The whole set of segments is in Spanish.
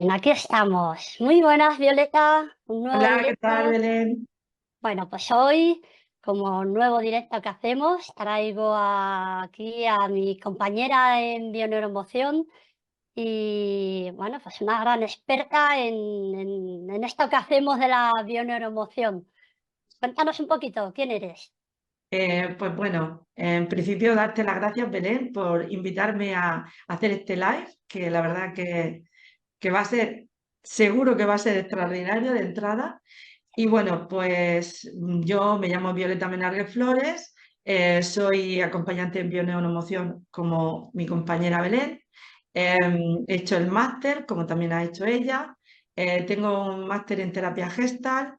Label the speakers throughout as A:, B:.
A: Aquí estamos. Muy buenas, Violeta. Un nuevo
B: Hola, ¿qué tal,
A: directo.
B: Belén?
A: Bueno, pues hoy, como nuevo directo que hacemos, traigo aquí a mi compañera en bioneuromoción y, bueno, pues una gran experta en esto que hacemos de la bioneuromoción. Cuéntanos un poquito, ¿quién eres?
B: Pues bueno, en principio darte las gracias, Belén, por invitarme a hacer este live, que la verdad que va a ser, seguro que va a ser extraordinario de entrada. Y bueno, pues yo me llamo Violeta Menarguez Flores, soy acompañante en bioneuromoción como mi compañera Belén. He hecho el máster, como también ha hecho ella. Tengo un máster en terapia gestal,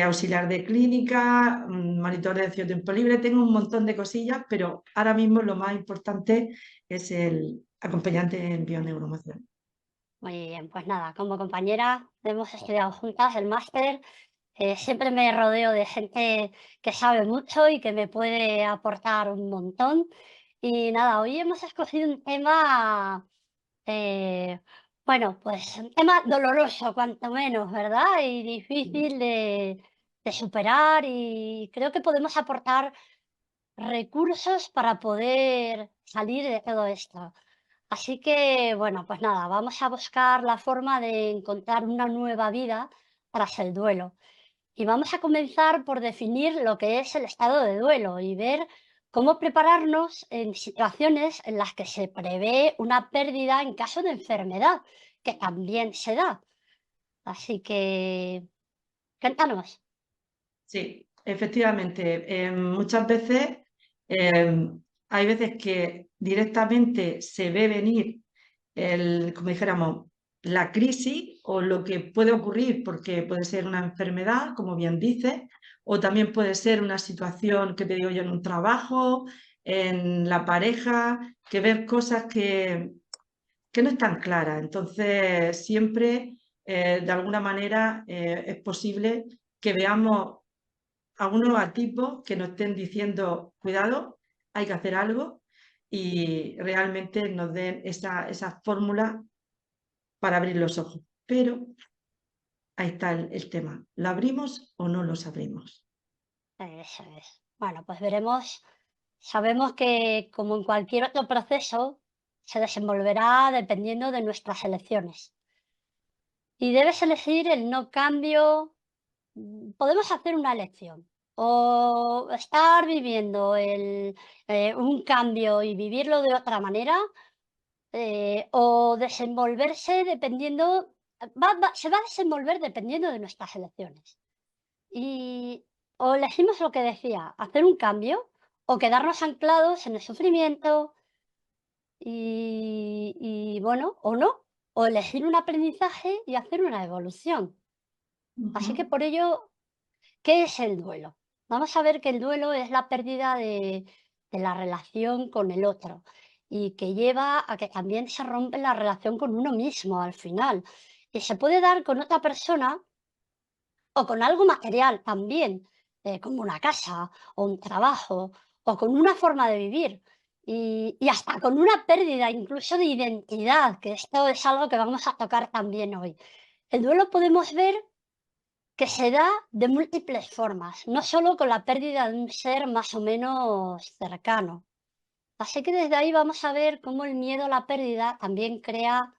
B: auxiliar de clínica, monitoreo de tiempo libre. Tengo un montón de cosillas, pero ahora mismo lo más importante es el acompañante en bioneuromoción.
A: Muy bien, pues nada, como compañera hemos estudiado juntas el máster. Siempre me rodeo de gente que sabe mucho y que me puede aportar un montón. Y nada, hoy hemos escogido un tema, eh, bueno, pues un tema doloroso, cuanto menos, ¿verdad? Y difícil de superar y creo que podemos aportar recursos para poder salir de todo esto. Así que, bueno, pues nada, vamos a buscar la forma de encontrar una nueva vida tras el duelo. Y vamos a comenzar por definir lo que es el estado de duelo y ver cómo prepararnos en situaciones en las que se prevé una pérdida en caso de enfermedad, que también se da. Así que, cuéntanos.
B: Sí, efectivamente. Muchas veces eh, hay veces que directamente se ve venir como dijéramos, la crisis o lo que puede ocurrir, porque puede ser una enfermedad, como bien dices, o también puede ser una situación que te digo yo en un trabajo, en la pareja, que ver cosas que no están claras. Entonces, siempre, de alguna manera, es posible que veamos algunos atipos que nos estén diciendo, cuidado, hay que hacer algo y realmente nos den esa fórmula para abrir los ojos. Pero ahí está el tema. ¿Lo abrimos o no los abrimos?
A: Eso es. Bueno, pues veremos. Sabemos que, como en cualquier otro proceso, se desenvolverá dependiendo de nuestras elecciones. Y debes elegir el no cambio. Podemos hacer una elección. O estar viviendo un cambio y vivirlo de otra manera, o desenvolverse dependiendo, se va a desenvolver dependiendo de nuestras elecciones. Y o elegimos lo que decía, hacer un cambio o quedarnos anclados en el sufrimiento bueno, o no, o elegir un aprendizaje y hacer una evolución. Así que
B: Ujú.
A: por ello, ¿qué es el duelo? Vamos a ver que el duelo es la pérdida de la relación con el otro y que lleva a que también se rompe la relación con uno mismo al final. Y se puede dar con otra persona o con algo material también, como una casa o un trabajo o con una forma de vivir y hasta con una pérdida incluso de identidad, que esto es algo que vamos a tocar también hoy. El duelo podemos ver que se da de múltiples formas, no solo con la pérdida de un ser más o menos cercano. Así que desde ahí vamos a ver cómo el miedo a la pérdida también crea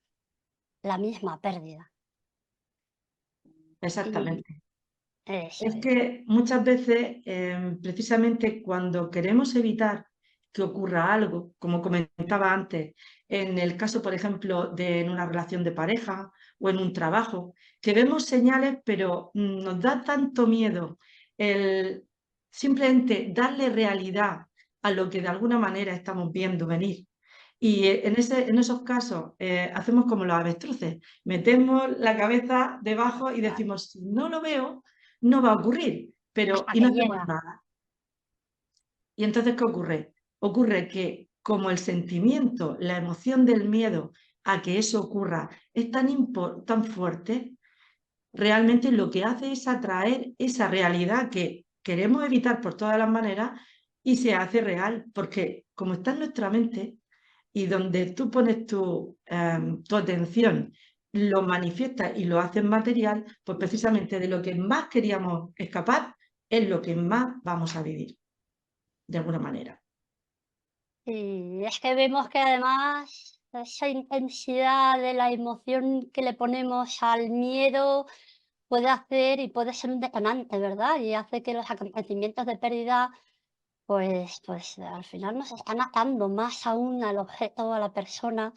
A: la misma pérdida. Y
B: Exactamente.
A: eso
B: Es
A: es.
B: que muchas veces, precisamente cuando queremos evitar que ocurra algo, como comentaba antes, en el caso, por ejemplo, de en una relación de pareja o en un trabajo, que vemos señales, pero nos da tanto miedo el simplemente darle realidad a lo que de alguna manera estamos viendo venir. Y en esos casos hacemos como los avestruces, metemos la cabeza debajo y decimos, si no lo veo, no va a ocurrir, pero
A: Hasta
B: y
A: que
B: no hacemos
A: llega.
B: nada. ¿Y entonces qué ocurre? Ocurre que como el sentimiento, la emoción del miedo a que eso ocurra es tan fuerte, realmente lo que hace es atraer esa realidad que queremos evitar por todas las maneras y se hace real, porque como está en nuestra mente y donde tú pones tu atención lo manifiesta y lo hace material, pues precisamente de lo que más queríamos escapar es lo que más vamos a vivir, de alguna manera.
A: Y es que vemos que además esa intensidad de la emoción que le ponemos al miedo puede hacer y puede ser un detonante, ¿verdad? Y hace que los acontecimientos de pérdida, pues al final nos están atando más aún al objeto, a la persona,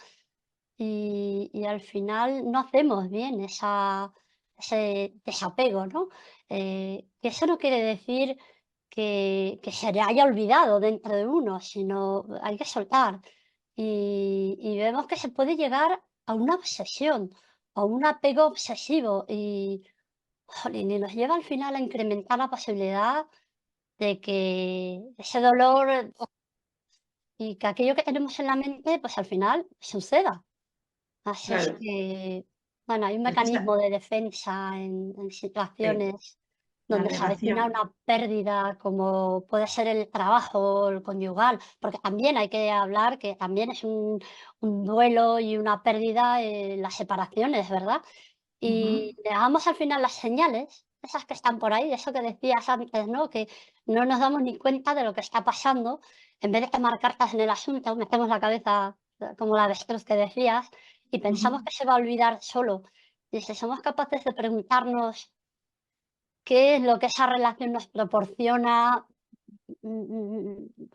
A: y al final no hacemos bien ese desapego, ¿no? Que eso no quiere decir que se le haya olvidado dentro de uno, sino hay que soltar. Y vemos que se puede llegar a una obsesión, a un apego obsesivo y, jolín, y nos lleva al final a incrementar la posibilidad de que ese dolor y que aquello que tenemos en la mente, pues al final suceda. Así es
B: Claro,
A: que, bueno, hay un
B: esa-
A: mecanismo de defensa en
B: sí,
A: situaciones
B: la
A: donde se avecina
B: negación.
A: una pérdida, como puede ser el trabajo, el conyugal, porque también hay que hablar que también es un duelo y una pérdida, las separaciones, ¿verdad?
B: Ujú.
A: Y negamos al final las señales, esas que están por ahí, eso que decías antes, ¿no? Que no nos damos ni cuenta de lo que está pasando. En vez de tomar cartas en el asunto, metemos la cabeza como la avestruz que decías y pensamos
B: Ujú.
A: que se va a olvidar solo. Y si somos capaces de preguntarnos qué es lo que esa relación nos proporciona,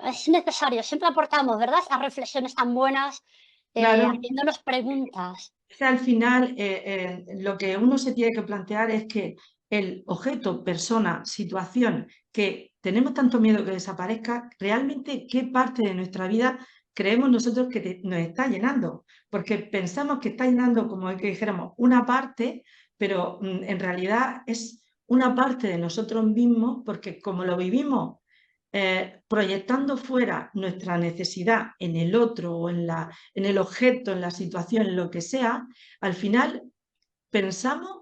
A: es necesario. Siempre aportamos, ¿verdad? Esas reflexiones tan buenas,
B: Claro,
A: haciéndonos preguntas.
B: que al final lo que uno se tiene que plantear es que el objeto, persona, situación que tenemos tanto miedo que desaparezca, realmente qué parte de nuestra vida creemos nosotros que nos está llenando. Porque pensamos que está llenando, como que dijéramos, una parte, pero en realidad es una parte de nosotros mismos, porque como lo vivimos proyectando fuera nuestra necesidad en el otro o en el objeto, en la situación, en lo que sea, al final pensamos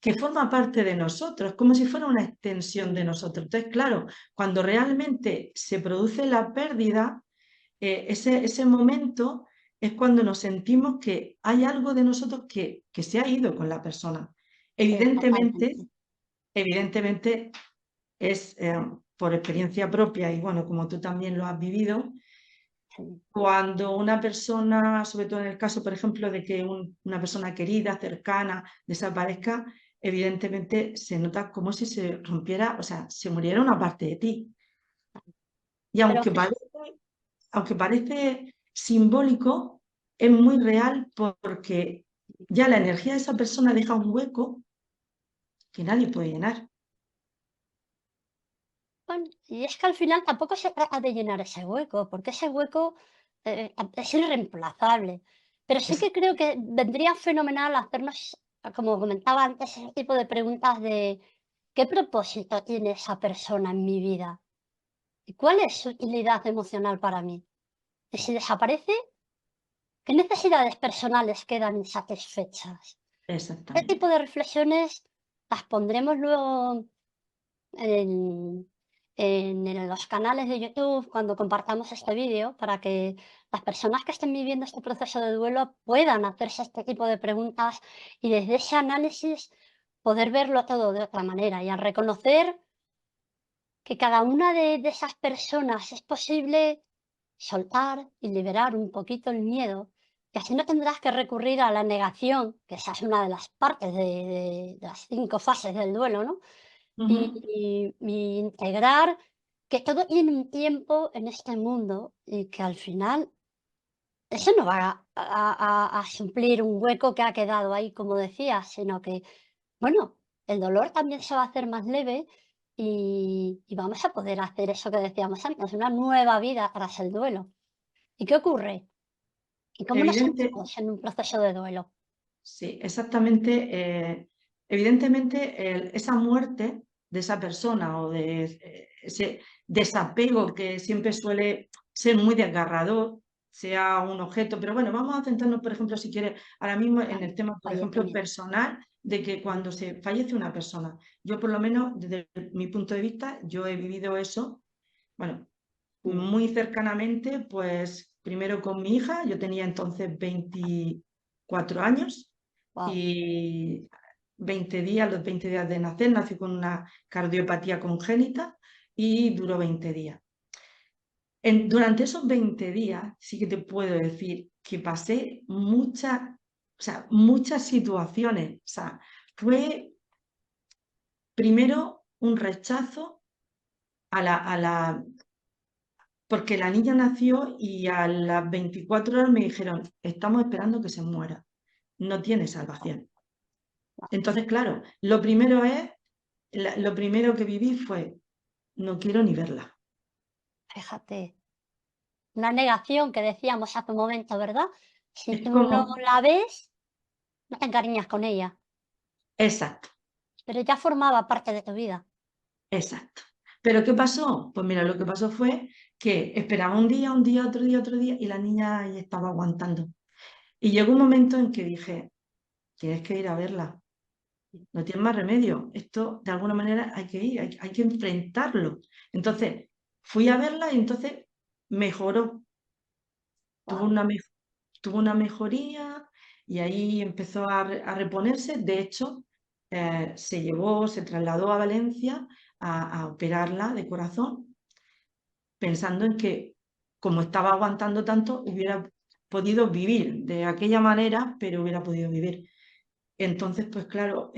B: que forma parte de nosotros, como si fuera una extensión de nosotros. Entonces, claro, cuando realmente se produce la pérdida, ese momento es cuando nos sentimos que hay algo de nosotros que se ha ido con la persona. Evidentemente,
A: Totalmente.
B: evidentemente es por experiencia propia y bueno, como tú también lo has vivido,
A: Sí.
B: cuando una persona, sobre todo en el caso, por ejemplo, de que una persona querida, cercana, desaparezca, evidentemente se nota como si se rompiera, o sea, se muriera una parte de ti. Y
A: Pero
B: aunque parece simbólico, es muy real porque ya la energía de esa persona deja un hueco que nadie puede llenar.
A: bueno, y es que al final tampoco se trata de llenar ese hueco, porque ese hueco es irreemplazable. Pero sí
B: Es-
A: que creo que vendría fenomenal hacernos, como comentaba antes, ese tipo de preguntas de ¿qué propósito tiene esa persona en mi vida? ¿Y cuál es su utilidad emocional para mí? Y si desaparece, ¿qué necesidades personales quedan insatisfechas? Este tipo
B: Exactamente.
A: de reflexiones las pondremos luego en los canales de YouTube cuando compartamos este vídeo para que las personas que estén viviendo este proceso de duelo puedan hacerse este tipo de preguntas y desde ese análisis poder verlo todo de otra manera y al reconocer que cada una de esas personas es posible soltar y liberar un poquito el miedo, que así no tendrás que recurrir a la negación, que esa es una de las partes de las 5 fases del duelo, ¿no?
B: Ujú.
A: Y integrar que todo tiene un tiempo en este mundo y que al final eso no va a suplir un hueco que ha quedado ahí, como decía, sino que, bueno, el dolor también se va a hacer más leve y vamos a poder hacer eso que decíamos antes, una nueva vida tras el duelo. ¿Y qué ocurre? ¿Y cómo nos
B: Evidente,
A: sentimos en un proceso de duelo?
B: Sí, exactamente. Evidentemente, esa muerte de esa persona o de ese desapego que siempre suele ser muy desgarrador, sea un objeto, pero bueno, vamos a centrarnos, por ejemplo, si quieres, ahora mismo en
A: Vale,
B: el tema, por ejemplo,
A: fallecimiento.
B: personal, de que cuando se fallece una persona, yo por lo menos, desde mi punto de vista, yo he vivido eso, bueno,
A: Mm,
B: muy cercanamente, pues primero con mi hija, yo tenía entonces 24 años.
A: Wow,
B: y 20 días, los 20 días de nacer, nació con una cardiopatía congénita y duró 20 días. Durante esos 20 días sí que te puedo decir que pasé muchas situaciones. O sea, fue primero un rechazo porque la niña nació y a las 24 horas me dijeron, estamos esperando que se muera, no tiene salvación. Entonces, claro, lo primero que viví fue, no quiero ni verla.
A: fíjate. Una negación que decíamos hace un momento, ¿verdad? Si
B: Es
A: tú no
B: como,
A: la ves, no te encariñas con ella,
B: exacto,
A: pero ya formaba parte de tu vida.
B: exacto. ¿Pero qué pasó? Pues mira, lo que pasó fue que esperaba un día, otro día, y la niña ahí estaba aguantando. Y llegó un momento en que dije, tienes que ir a verla, no tienes más remedio. Esto, de alguna manera, hay que ir, hay que enfrentarlo. Entonces, fui a verla y entonces mejoró, tuvo
A: Wow,
B: una, tuvo una mejoría y ahí empezó a reponerse. De hecho, se trasladó a Valencia a operarla de corazón, pensando en que, como estaba aguantando tanto, hubiera podido vivir de aquella manera, pero hubiera podido vivir. Entonces, pues claro,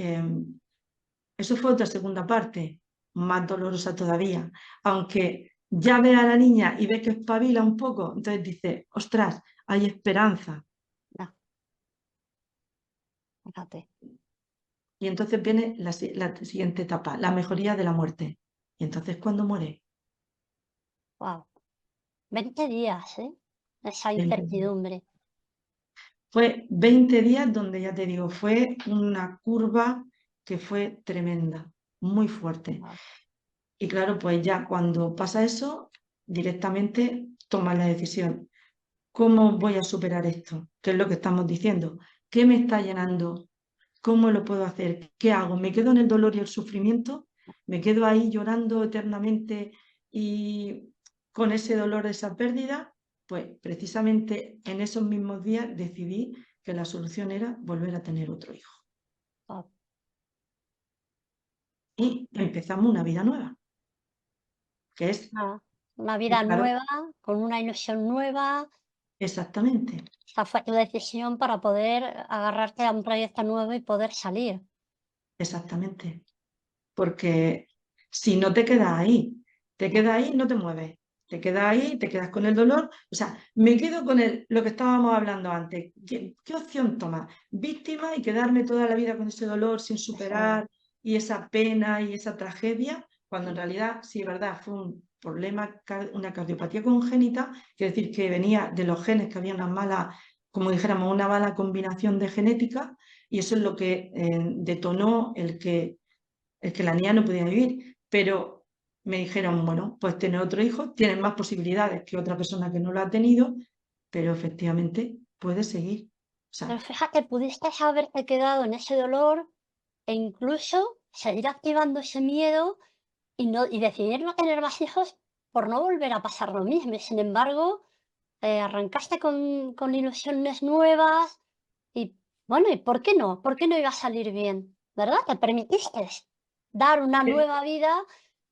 B: eso fue otra segunda parte, más dolorosa todavía. Aunque ya ve a la niña y ve que espabila un poco, entonces dice, ostras, hay esperanza.
A: no, fíjate.
B: Y entonces viene la siguiente etapa, la mejoría de la muerte. Y entonces, ¿cuándo muere?
A: Wow. 20 días, ¿eh? Esa
B: 20 días.
A: incertidumbre.
B: Fue 20 días donde, ya te digo, fue una curva que fue tremenda, muy fuerte.
A: Guau,
B: Y claro, pues ya cuando pasa eso, directamente tomas la decisión. ¿Cómo voy a superar esto? ¿Qué es lo que estamos diciendo? ¿Qué me está llenando? ¿Cómo lo puedo hacer? ¿Qué hago? ¿Me quedo en el dolor y el sufrimiento? ¿Me quedo ahí llorando eternamente y con ese dolor, esa pérdida? Pues precisamente en esos mismos días decidí que la solución era volver a tener otro hijo.
A: guau.
B: Y empezamos una vida nueva, que es,
A: Una vida
B: claro,
A: nueva, con una ilusión nueva.
B: exactamente,
A: Esa fue tu decisión para poder agarrarte a un proyecto nuevo y poder salir.
B: exactamente. Porque si no te
A: No,
B: quedas ahí, no te mueves, te quedas ahí, te quedas con el dolor. O sea, me quedo con lo que estábamos hablando antes. ¿Qué opción tomas? ¿Víctima y quedarme toda la vida con ese dolor sin
A: eso es.
B: superar y esa pena y esa tragedia? Cuando en realidad, sí, es verdad, fue un problema, una cardiopatía congénita, quiere decir que venía de los genes, que había una mala, como dijéramos, una mala combinación de genética, y eso es lo que detonó el que la niña no podía vivir, pero me dijeron, bueno, pues tener otro hijo, tienes más posibilidades que otra persona que no lo ha tenido, pero efectivamente puedes seguir. O
A: Pero
B: sea,
A: fíjate, pudiste haberte quedado en ese dolor e incluso seguir activando ese miedo y decidir no tener más hijos por no volver a pasar lo mismo. Y sin embargo, arrancaste con ilusiones nuevas y bueno, ¿y por qué no? ¿Por qué no iba a salir bien? ¿Verdad? Te permitiste dar una
B: eh,
A: nueva vida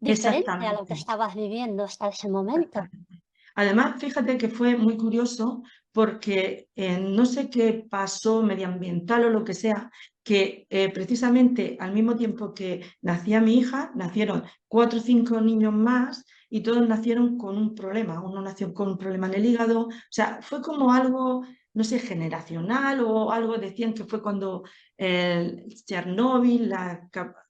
A: diferente a lo que
B: exactamente,
A: estabas viviendo hasta ese momento.
B: exactamente. Además, fíjate que fue muy curioso porque no sé qué pasó medioambiental o lo que sea, que precisamente al mismo tiempo que nacía mi hija, nacieron 4 o 5 niños más y todos nacieron con un problema. Uno nació con un problema en el hígado. O sea, fue como algo, no sé, generacional o algo, decían que fue cuando el Chernóbil,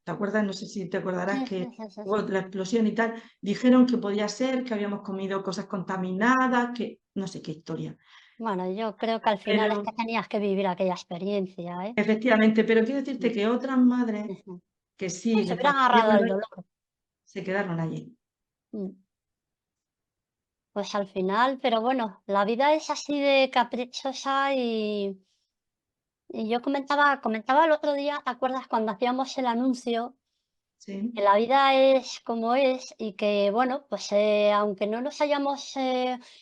B: ¿te acuerdas? No sé si te acordarás
A: Sí, sí,
B: que
A: sí, sí,
B: hubo
A: sí.
B: la explosión y tal. Dijeron que podía ser, que habíamos comido cosas contaminadas, que no sé qué historia.
A: Bueno, yo creo que al final es
B: Pero
A: que tenías que vivir aquella experiencia, ¿eh?
B: efectivamente, pero quiero decirte
A: Mm,
B: que otras madres
A: ujú.
B: que
A: Sí,
B: sí
A: se
B: les
A: hubieran
B: parecía
A: agarrado al
B: dolor,
A: dolor.
B: se quedaron allí.
A: Mm. Pues al final, pero bueno, la vida es así de caprichosa y yo comentaba el otro día, ¿te acuerdas cuando hacíamos el anuncio?
B: Sí,
A: Que la vida es como es y que, bueno, pues aunque no nos hayamos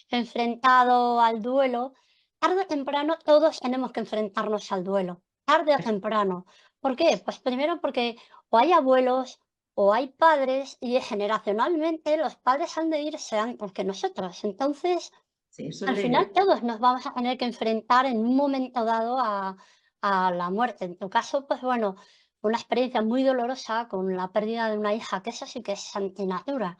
A: enfrentado al duelo, tarde o temprano todos tenemos que enfrentarnos al duelo. tarde o temprano. ¿Por qué? Pues primero porque o hay abuelos o hay padres y generacionalmente los padres han de irse antes que nosotros. Entonces,
B: Sí, eso es
A: al
B: ley.
A: final todos nos vamos a tener que enfrentar en un momento dado a la muerte. En tu caso, pues bueno, fue una experiencia muy dolorosa con la pérdida de una hija, que eso sí que es antinatura.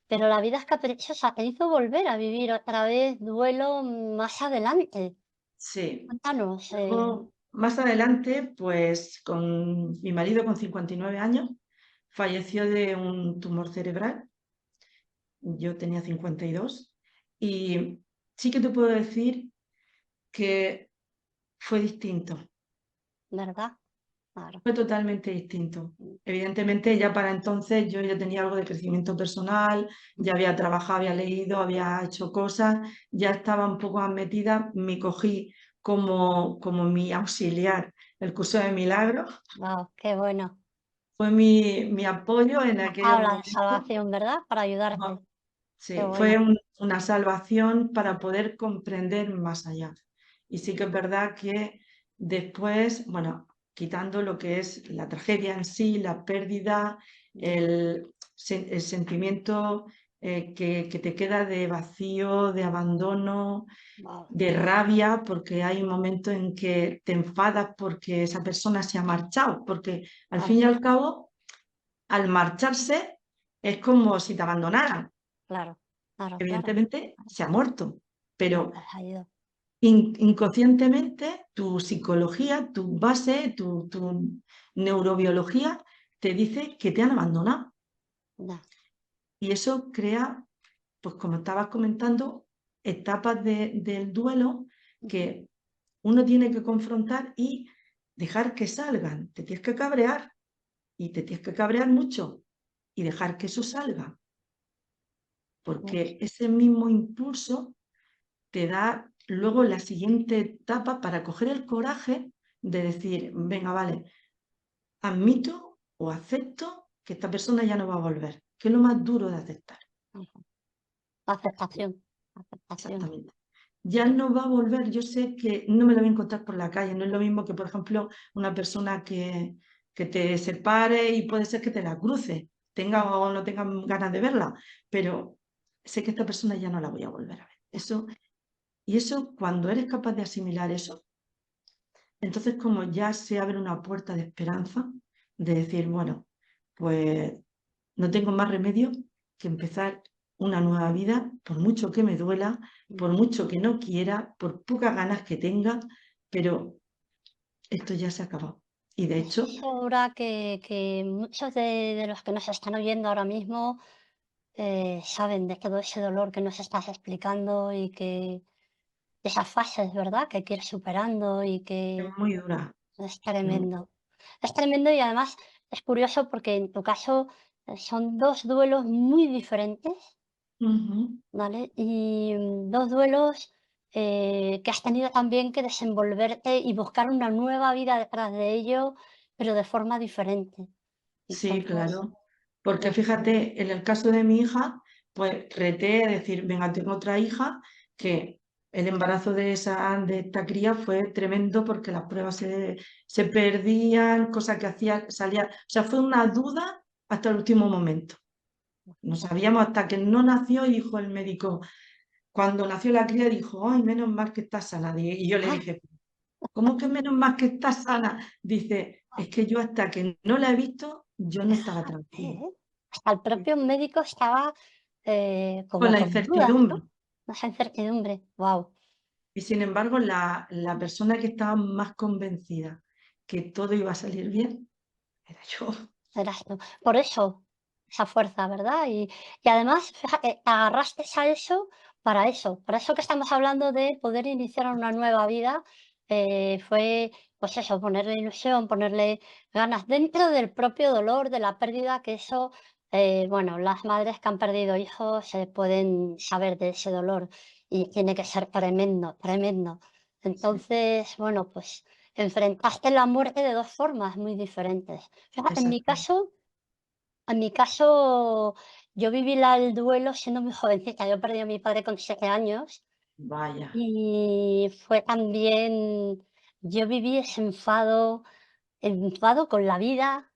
A: Pero la vida es caprichosa, te hizo volver a vivir otra vez duelo más adelante.
B: Sí.
A: Cuéntanos,
B: Luego, más adelante, pues con mi marido con 59 años, falleció de un tumor cerebral. Yo tenía 52 y sí que te puedo decir que fue distinto,
A: ¿verdad? Claro.
B: fue totalmente distinto. Evidentemente ya para entonces yo ya tenía algo de crecimiento personal, ya había trabajado, había leído, había hecho cosas, ya estaba un poco más metida, me cogí como mi auxiliar el curso de milagros,
A: Wow, qué bueno.
B: fue mi apoyo en
A: La
B: aquellos
A: tabla de
B: momentos.
A: salvación, ¿verdad? Para ayudarte.
B: Ajá.
A: Qué
B: Sí, fue
A: bueno.
B: una salvación para poder comprender más allá. Y sí que es verdad que después, bueno, quitando lo que es la tragedia en sí, la pérdida, el sentimiento que te queda de vacío, de abandono,
A: Wow.
B: de rabia, porque hay un momento en que te enfadas porque esa persona se ha marchado, porque al fin y
A: Claro,
B: al cabo, al marcharse es como si te abandonaran.
A: claro, claro, claro.
B: Evidentemente se ha muerto,
A: Ya
B: pero
A: te has ido.
B: inconscientemente tu psicología, tu base, tu neurobiología te dice que te han abandonado.
A: Ya.
B: Y eso crea, pues como estabas comentando, etapas del duelo
A: Ujú.
B: que uno tiene que confrontar y dejar que salgan. Te tienes que cabrear y te tienes que cabrear mucho y dejar que eso salga, porque
A: Pues,
B: ese mismo impulso te da luego la siguiente etapa para coger el coraje de decir, venga, vale, admito o acepto que esta persona ya no va a volver, que es lo más duro de aceptar.
A: ujú. Aceptación, aceptación.
B: Exactamente. Ya no va a volver, yo sé que no me lo voy a encontrar por la calle, no es lo mismo que, por ejemplo, una persona que te separe y puede ser que te la cruce, tenga o no tenga ganas de verla, pero sé que esta persona ya no la voy a volver a ver.
A: Ya,
B: Y eso, cuando eres capaz de asimilar eso, entonces, como ya se abre una puerta de esperanza, de decir, bueno, pues no tengo más remedio que empezar una nueva vida, por mucho que me duela,
A: mm.
B: por mucho que no quiera, por pocas ganas que tenga, pero esto ya se ha acabado. Y de
A: Estoy
B: hecho,
A: segura que muchos de los que nos están oyendo ahora mismo saben de todo ese dolor que nos estás explicando y que de esas fases, ¿verdad? Que quieres superando y
B: es
A: que
B: muy dura.
A: es
B: ¿No?
A: tremendo. Es tremendo y además es curioso porque en tu caso son dos duelos muy diferentes,
B: Ujú.
A: ¿vale? Y dos duelos que has tenido también que desenvolverte y buscar una nueva vida detrás de ello, pero de forma diferente.
B: Sí,
A: Entonces,
B: claro. Porque
A: pues,
B: fíjate, en el caso de mi hija, pues reté a decir, venga, tengo otra hija, que el embarazo de esta cría fue tremendo porque las pruebas se perdían, cosas que hacía, salía, o sea, fue una duda hasta el último momento. No sabíamos hasta que no nació y dijo el médico, cuando nació la cría dijo, ay, menos mal que está sana. Y yo le
A: ¡ay!
B: dije, ¿cómo que menos mal que está sana? Dice, es que yo hasta que no la he visto, yo no estaba
A: Fíjate,
B: tranquila.
A: ¿eh? Hasta el propio médico estaba
B: Con
A: como
B: la
A: con dudas,
B: incertidumbre.
A: ¿no? Esa incertidumbre. Wow.
B: Y sin embargo, la persona que estaba más convencida que todo iba a salir bien era yo.
A: Eras tú. Por eso, esa fuerza, ¿verdad? Y además, fíjate, te agarraste a eso, para eso que estamos hablando de poder iniciar una nueva vida, fue, pues eso, ponerle ilusión, ponerle ganas dentro del propio dolor, de la pérdida, que eso, bueno, las madres que han perdido hijos pueden saber de ese dolor y tiene que ser tremendo, tremendo.
B: Sí,
A: Entonces, bueno, pues enfrentaste la muerte de dos formas muy diferentes. Fíjate,
B: exacto.
A: en mi caso, yo viví el duelo siendo muy jovencita. Yo perdí a mi padre con 7 años
B: Vaya.
A: y fue también yo viví ese enfado con la vida,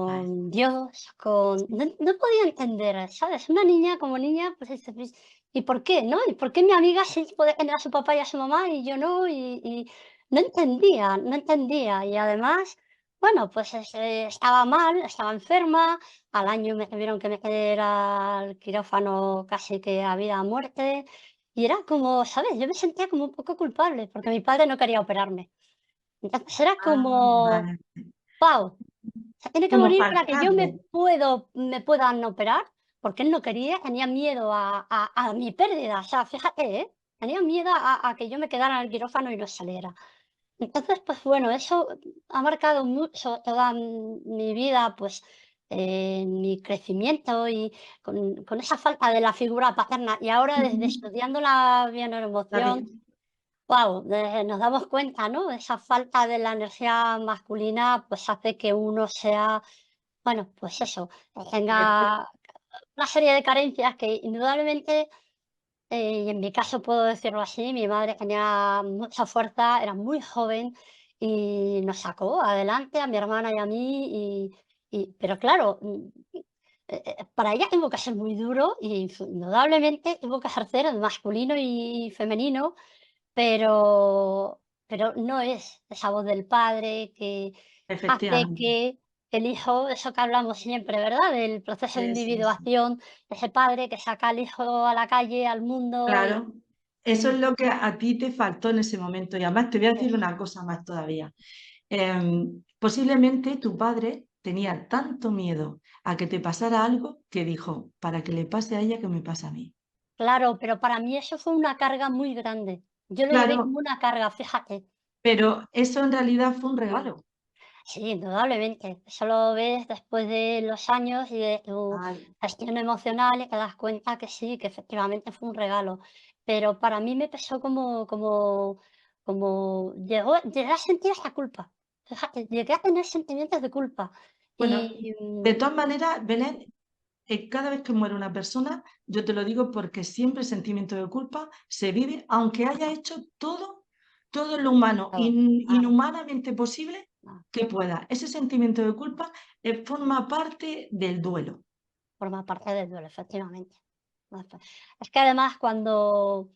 B: Vale,
A: con Dios, con...
B: sí,
A: No podía entender, ¿sabes? Una niña como niña, pues dice, pues, ¿y por qué, no? ¿Y por qué mi amiga sí puede tener a su papá y a su mamá y yo no? Y no entendía, no entendía. Y además, bueno, pues estaba mal, estaba enferma, al año me tuvieron que meter al quirófano casi que a vida o muerte. Y era como, ¿sabes? Yo me sentía como un poco culpable porque mi padre no quería operarme. Entonces era como,
B: vale.
A: ¡pau! Se tiene que
B: Como
A: morir para que yo
B: faltarle,
A: me puedan operar, porque él no quería, tenía miedo a mi pérdida. O sea, fíjate, ¿eh? Tenía miedo a que yo me quedara en el quirófano y no saliera. Entonces, pues bueno, eso ha marcado mucho toda mi vida, pues mi crecimiento y con esa falta de la figura paterna. Y ahora desde
B: ujú,
A: estudiando la
B: está
A: bioneuroemoción,
B: bien,
A: wow, nos damos cuenta, ¿no? Esa falta de la energía masculina, pues hace que uno sea, bueno, pues eso,
B: efecti
A: tenga una serie de carencias que indudablemente, y en mi caso puedo decirlo así, mi madre tenía mucha fuerza, era muy joven y nos sacó adelante a mi hermana y a mí, pero claro, para ella tuvo que ser muy duro y indudablemente tuvo que ejercer el masculino y femenino, pero no es esa voz del padre que hace
B: efectivamente.
A: que el hijo, eso que hablamos siempre, ¿verdad? Del proceso de
B: Sí, sí.
A: individuación, ese padre que saca al hijo a la calle, al mundo y
B: Claro, eso es lo que a ti te faltó en ese momento. Y además te voy a decir
A: eso.
B: una cosa más todavía. Posiblemente tu padre tenía tanto miedo a que te pasara algo que dijo, para que le pase a ella que me pasa a mí.
A: Claro, pero para mí eso fue una carga muy grande. Yo lo llevé
B: Claro,
A: como una carga, fíjate.
B: pero eso en realidad fue un regalo.
A: Sí, indudablemente. Eso lo ves después de los años y de tu
B: Ah,
A: gestión emocional y te das cuenta que sí, que efectivamente fue un regalo. Pero para mí me pesó llegué a sentir esa culpa. Fíjate, llegué a tener sentimientos de culpa.
B: bueno,
A: Y
B: de todas maneras, Belén, cada vez que muere una persona, yo te lo digo porque siempre el sentimiento de culpa se vive, aunque haya hecho todo lo humano,
A: todo, claro,
B: inhumanamente posible
A: claro,
B: que pueda. Ese sentimiento de culpa forma parte del duelo.
A: forma parte del duelo, efectivamente. Es que además cuando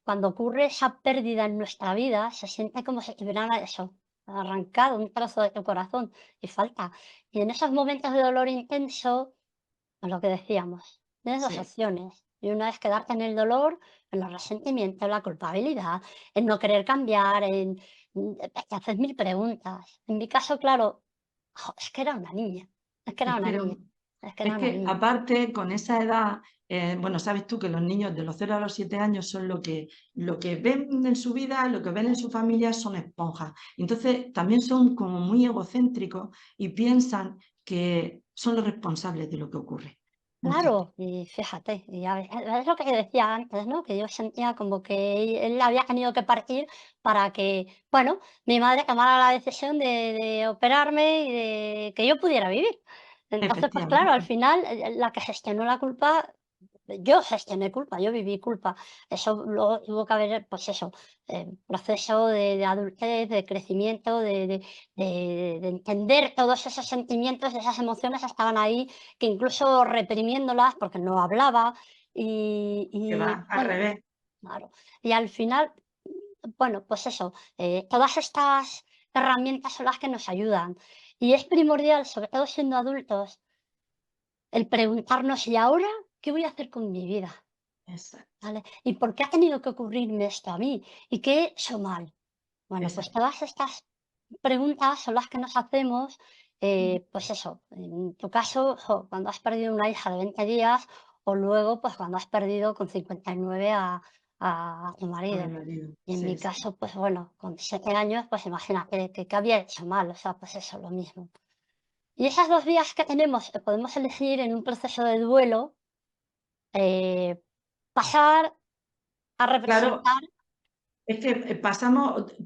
A: ocurre esa pérdida en nuestra vida, se siente como si te hubieran eso, arrancado un trozo de tu corazón y falta. Y en esos momentos de dolor intenso, es lo que decíamos, tienes dos
B: Sí,
A: opciones. Y una es quedarte en el dolor, en los resentimientos, en la culpabilidad, en no querer cambiar, te haces mil preguntas. En mi caso, claro, es que era una niña, es que era
B: es
A: una
B: que,
A: niña, es que
B: es
A: era una
B: que
A: niña.
B: aparte con esa edad, bueno, sabes tú que los niños de los 0 a los 7 años son lo que ven en su vida, lo que ven en su familia son esponjas. Entonces también son como muy egocéntricos y piensan que son los responsables de lo que ocurre muchas veces.
A: Claro, y fíjate, y es lo que decía antes, ¿no? Que yo sentía como que él había tenido que partir para que, bueno, mi madre tomara la decisión de operarme y de que yo pudiera vivir. Entonces, pues claro, al
B: Efectivamente,
A: final, la que gestionó la culpa, yo gestioné culpa, yo viví culpa. Eso luego tuvo que haber, pues eso, proceso de adultez, de crecimiento, de entender todos esos sentimientos, esas emociones estaban ahí que incluso reprimiéndolas, porque no hablaba,
B: que va al
A: bueno,
B: revés.
A: claro. Y al final, bueno, pues eso, todas estas herramientas son las que nos ayudan. Y es primordial, sobre todo siendo adultos, el preguntarnos, ¿y ahora qué voy a hacer con mi vida?
B: Exacto,
A: ¿Vale? ¿Y por qué ha tenido que ocurrirme esto a mí? ¿Y qué he hecho mal? Bueno, pues
B: exacto.
A: todas estas preguntas son las que nos hacemos, pues eso, en tu caso, cuando has perdido una hija de 20 días o luego, pues cuando has perdido con 59 a tu
B: A mi
A: marido.
B: marido.
A: Y en
B: Sí,
A: mi
B: sí.
A: caso, pues bueno, con 7 años, pues imagínate que había hecho mal, o sea, pues eso, lo mismo. Y esas dos vías que tenemos, podemos elegir en un proceso de duelo, eh, pasar a
B: Claro,
A: representar.
B: es que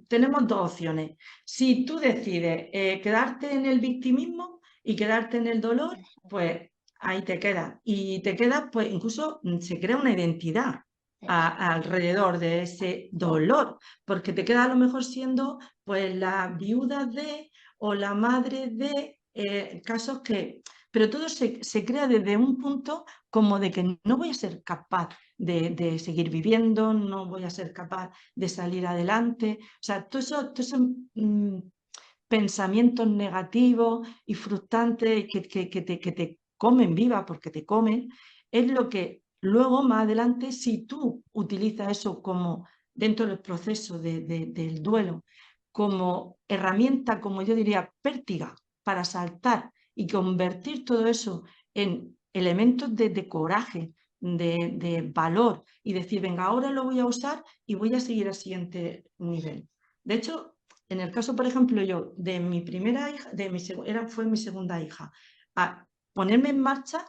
B: tenemos dos opciones. Si tú decides quedarte en el victimismo y quedarte en el dolor, pues ahí te quedas. Y te quedas, pues incluso se crea una identidad. alrededor de ese dolor, porque te queda a lo mejor siendo pues la viuda de o la madre de casos que... Pero todo se crea desde un punto como de que no voy a ser capaz de seguir viviendo, no voy a ser capaz de salir adelante. O sea, todo eso pensamientos negativos y frustrantes que te comen viva porque te comen, es lo que luego más adelante, si tú utilizas eso como dentro del proceso del duelo, como herramienta, como yo diría, pértiga para saltar y convertir todo eso en elementos de coraje, de valor y decir, venga, ahora lo voy a usar y voy a seguir al siguiente nivel. De hecho, en el caso, por ejemplo, yo, de mi primera hija, fue mi segunda hija, a ponerme en marcha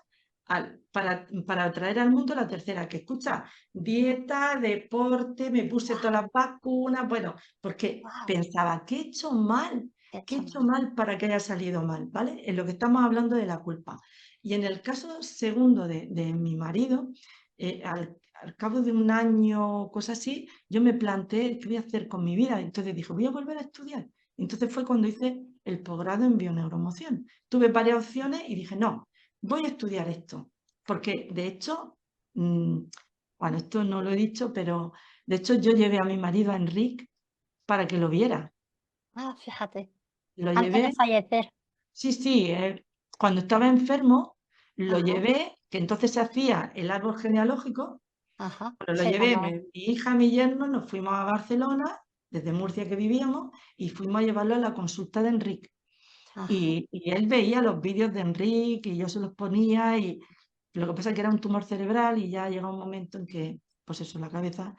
B: para traer al mundo la tercera, que escucha, dieta, deporte, me puse todas las vacunas, bueno, porque
A: Wow,
B: pensaba, ¿qué he hecho mal?
A: qué
B: ¿Qué he hecho
A: chaval.
B: mal para que haya salido mal? ¿Vale? En lo que estamos hablando de la culpa. Y en el caso segundo de mi marido, al cabo de un año, cosa así, yo me planteé qué voy a hacer con mi vida. Entonces dije, voy a volver a estudiar. Entonces fue cuando hice el posgrado en bioneuromoción. Tuve varias opciones y dije, no, voy a estudiar esto. Porque de hecho, bueno, esto no lo he dicho, pero de hecho yo llevé a mi marido, a Enrique, para que lo viera.
A: Ah, fíjate,
B: Lo
A: antes de
B: llevé,
A: fallecer.
B: sí, sí, cuando estaba enfermo, lo
A: Ajá,
B: llevé, que entonces se hacía el árbol genealógico.
A: ajá,
B: Pero lo
A: sí,
B: llevé,
A: cuando,
B: mi hija, mi yerno, nos fuimos a Barcelona, desde Murcia que vivíamos, y fuimos a llevarlo a la consulta de Enrique.
A: ajá,
B: Y él veía los vídeos de Enrique y yo se los ponía y lo que pasa es que era un tumor cerebral y ya llega un momento en que, pues eso, la cabeza.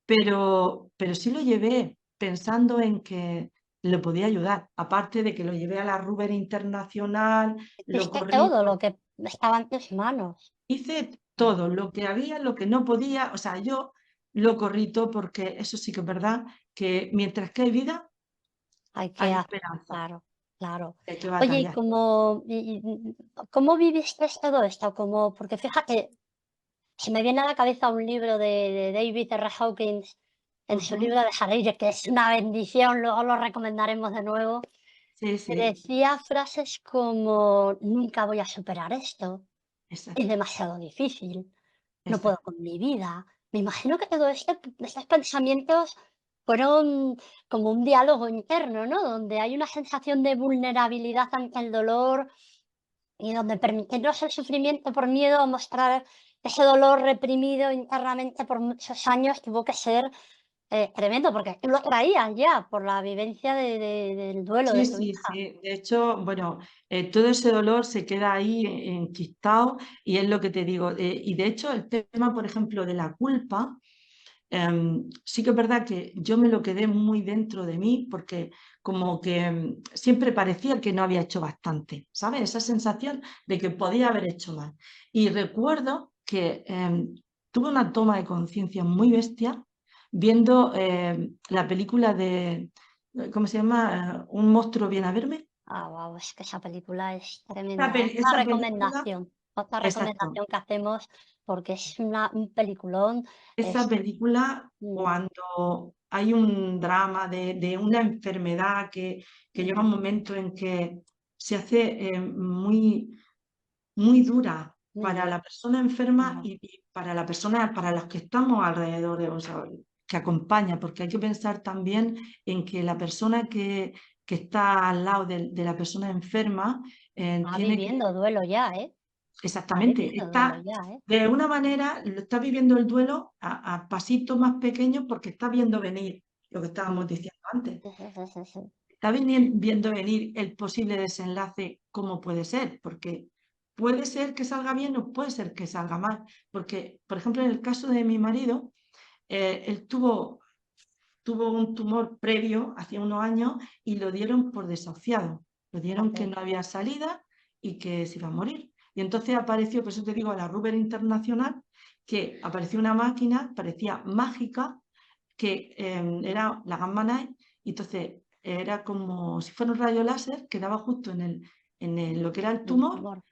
B: Pero sí lo llevé pensando en que le podía ayudar, aparte de que lo llevé a la Ruber Internacional, lo
A: hiciste
B: corrí.
A: todo lo que estaba en tus manos.
B: Hice
A: Ah,
B: todo lo que había, lo que no podía, o sea, yo lo corrí todo porque eso sí que es verdad, que mientras que hay vida,
A: hay que
B: hay
A: hacer,
B: esperanza,
A: claro, claro.
B: hay que
A: Oye, ¿y
B: batallar.
A: cómo viviste todo esto? Como, porque fíjate, se me viene a la cabeza un libro de David R. Hawkins, en su
B: Ujú.
A: libro de Harry, que es una bendición, luego lo recomendaremos de nuevo,
B: Sí,
A: que
B: sí,
A: decía frases como, nunca voy a superar esto, es
B: exacto,
A: demasiado difícil, no puedo
B: exacto.
A: con mi vida. Me imagino que todo esto, estos pensamientos fueron como un diálogo interno, ¿no? Donde hay una sensación de vulnerabilidad ante el dolor y donde permitirnos el sufrimiento por miedo a mostrar ese dolor reprimido internamente por muchos años tuvo que ser tremendo, porque tú lo traías ya por la vivencia del duelo
B: Sí,
A: de tu
B: sí,
A: hija.
B: sí. De hecho, bueno, todo ese dolor se queda ahí enquistado y es lo que te digo. Y de hecho, el tema, por ejemplo, de la culpa. Sí que es verdad que yo me lo quedé muy dentro de mí porque como que siempre parecía que no había hecho bastante, ¿sabes? Esa sensación de que podía haber hecho más. Y recuerdo que tuve una toma de conciencia muy bestia viendo la película de, ¿cómo se llama? Un monstruo viene a verme.
A: Ah, wow, es que esa película es tremenda.
B: Esa película,
A: Otra
B: exacto.
A: recomendación que hacemos porque es un peliculón.
B: Esa
A: Es,
B: película,
A: mm,
B: cuando hay un drama de una enfermedad que llega un momento en que se hace muy dura
A: muy
B: para
A: dura.
B: la persona enferma
A: Claro.
B: y para la persona, para los que estamos alrededor, o sea, que acompaña, porque hay que pensar también en que la persona que está al lado de la persona enferma
A: Está
B: tiene que...
A: viviendo duelo ya, ¿eh? Está
B: Exactamente,
A: viviendo duelo
B: está
A: ya, ¿eh?
B: de una manera, lo está viviendo el duelo a pasitos más pequeños porque está viendo venir lo que estábamos
A: Mm.
B: diciendo antes.
A: Sí, sí, sí, sí, sí.
B: Está viendo venir el posible desenlace, cómo puede ser, porque puede ser que salga bien o puede ser que salga mal. Porque, por ejemplo, en el caso de mi marido, él tuvo un tumor previo hace unos años y lo dieron por desahuciado. Lo dieron que
A: Fíjate.
B: no había salida y que se iba a morir. Y entonces apareció, por eso te digo, la Ruber Internacional, que apareció una máquina, parecía mágica, que era la Gamma Knife, y entonces era como si fuera un rayo láser que daba justo lo que era el
A: El
B: tumor
A: tumor.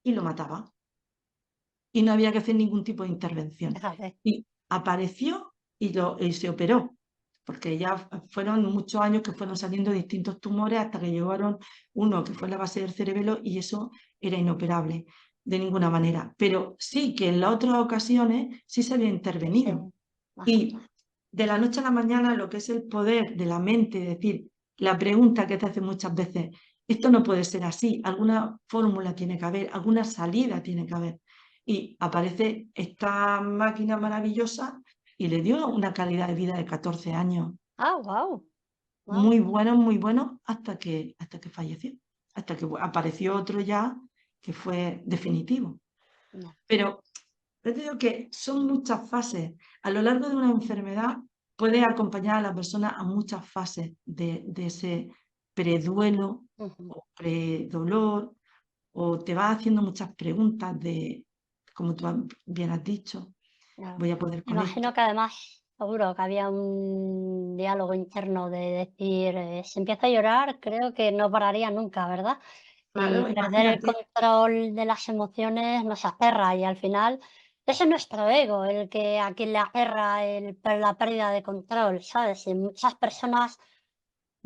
B: y lo mataba. Y no había que hacer ningún tipo de intervención.
A: Fíjate.
B: Y apareció y se operó, porque ya fueron muchos años que fueron saliendo distintos tumores hasta que llegaron uno que fue en la base del cerebelo y eso era inoperable de ninguna manera. Pero sí que en las otras ocasiones sí se había
A: Sí,
B: intervenido.
A: ajá,
B: Y de la noche a la mañana lo que es el poder de la mente, es decir, la pregunta que te hace muchas veces, esto no puede ser así, alguna fórmula tiene que haber, alguna salida tiene que haber. Y aparece esta máquina maravillosa y le dio una calidad de vida de 14 años,
A: ah, wow,
B: muy bueno, hasta que falleció, hasta que apareció otro ya que fue definitivo.
A: ya,
B: Pero yo te digo que son muchas fases. A lo largo de una enfermedad puede acompañar a la persona a muchas fases de ese preduelo
A: ujú,
B: o predolor, o te va haciendo muchas preguntas de, como tú bien has dicho,
A: claro.
B: voy a poder
A: Me
B: con
A: imagino
B: esto.
A: que además, seguro que había un diálogo interno de decir, si empiezo a llorar, creo que no pararía nunca, ¿verdad? Y
B: Claro,
A: perder el
B: imagínate,
A: control de las emociones nos aterra y al final ese es nuestro ego el que a quien le aterra la pérdida de control, ¿sabes? Y muchas personas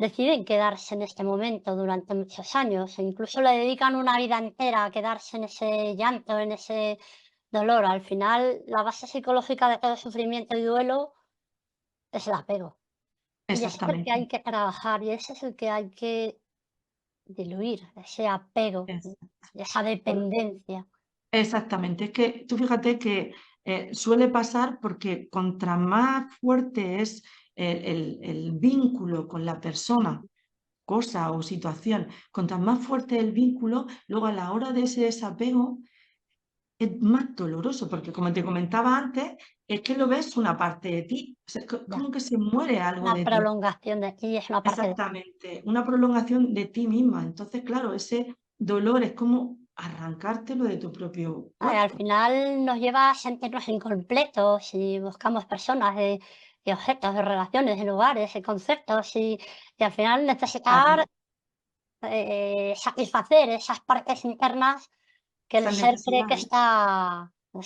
A: deciden quedarse en este momento durante muchos años e incluso le dedican una vida entera a quedarse en ese llanto, en ese dolor. Al final, la base psicológica de todo sufrimiento y duelo es el apego. Y ese es el que
B: exactamente.
A: hay que trabajar y ese es el que hay que diluir, ese apego,
B: es-
A: esa
B: por-
A: dependencia.
B: Exactamente. Es que tú fíjate que suele pasar porque contra más fuerte es el vínculo con la persona, cosa o situación, contra más fuerte el vínculo, luego a la hora de ese desapego es más doloroso, porque como te comentaba antes, es que lo ves una parte de ti, o sea,
A: Ya,
B: como que se muere algo
A: una
B: de ti.
A: prolongación de ti es una parte de ti.
B: Exactamente, una prolongación de ti misma. Entonces, claro, ese dolor es como arrancártelo de tu propio
A: Al
B: cuerpo.
A: final nos lleva a sentirnos incompletos y buscamos personas y objetos, de relaciones, de lugares, de conceptos y al final necesitar
B: Claro,
A: satisfacer esas partes internas que el
B: esas
A: ser cree que
B: necesidades,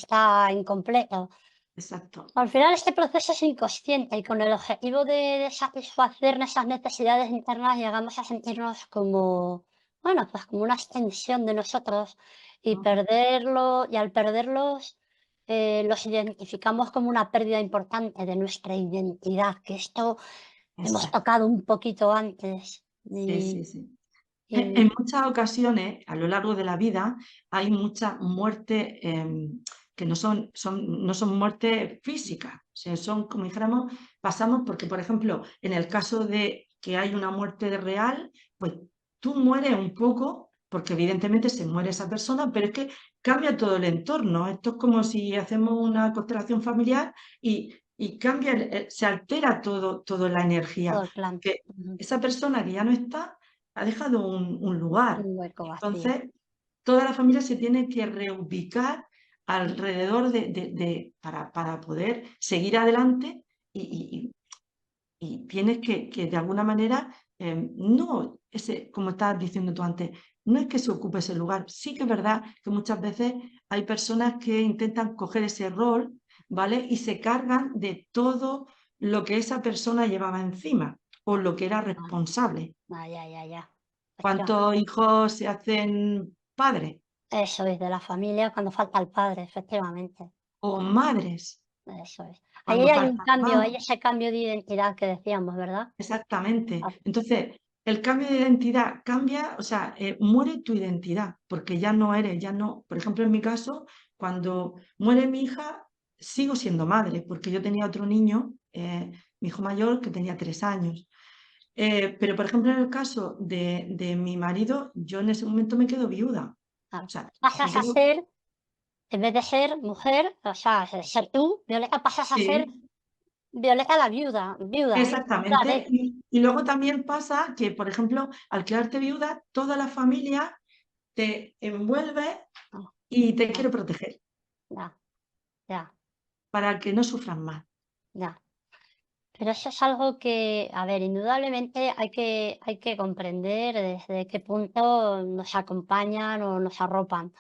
A: está incompleto.
B: exacto,
A: Al final este proceso es inconsciente y con el objetivo de satisfacer esas necesidades internas llegamos a sentirnos como, bueno, pues como una extensión de nosotros y
B: ¿no?
A: perderlo, y al perderlos los identificamos como una pérdida importante de nuestra identidad, que esto hemos
B: Exacto.
A: tocado un poquito antes.
B: Sí, sí, sí.
A: Y
B: En muchas ocasiones, a lo largo de la vida, hay muchas muertes que no son muertes físicas, o sea, son, como dijéramos, pasamos porque, por ejemplo, en el caso de que hay una muerte real, pues tú mueres un poco, porque evidentemente se muere esa persona, pero es que cambia todo el entorno. Esto es como si hacemos una constelación familiar y cambia, se altera todo la energía,
A: todo el plan,
B: que
A: ujú,
B: esa persona que ya no está ha dejado un lugar.
A: un hueco vacío.
B: Entonces, toda la familia se tiene que reubicar alrededor para poder seguir adelante y tienes que de alguna manera, no, como estabas diciendo tú antes, no es que se ocupe ese lugar. Sí que es verdad que muchas veces hay personas que intentan coger ese rol, ¿vale? Y se cargan de todo lo que esa persona llevaba encima o lo que era
A: Ah,
B: responsable.
A: ya.
B: ¿Cuántos hijos se hacen padres
A: Eso es, de la familia cuando falta el padre, efectivamente.
B: o madres
A: Eso es. Ahí
B: cuando
A: hay un
B: falta
A: cambio,
B: hermanos?
A: hay ese cambio de identidad que decíamos, ¿verdad?
B: Exactamente.
A: Ah,
B: Entonces, el cambio de identidad cambia, o sea, muere tu identidad, porque ya no eres, ya no. Por ejemplo, en mi caso, cuando muere mi hija, sigo siendo madre, porque yo tenía otro niño, mi hijo mayor, que tenía 3 años. Pero, por ejemplo, en el caso de mi marido, yo en ese momento me quedo viuda.
A: claro.
B: O sea, me
A: Pasas a
B: quedo,
A: ser, en vez de ser mujer, o sea, ser tú, Violeta, pasas a ser
B: sí,
A: Violeta la viuda, viuda, viuda de.
B: exactamente. Y luego también pasa que, por ejemplo, al quedarte viuda, toda la familia te envuelve
A: Ah,
B: y te
A: ah,
B: quiere proteger
A: ya, ya,
B: para que no sufran más.
A: ya. Pero eso es algo que, a ver, indudablemente hay que comprender desde qué punto nos acompañan o nos arropan.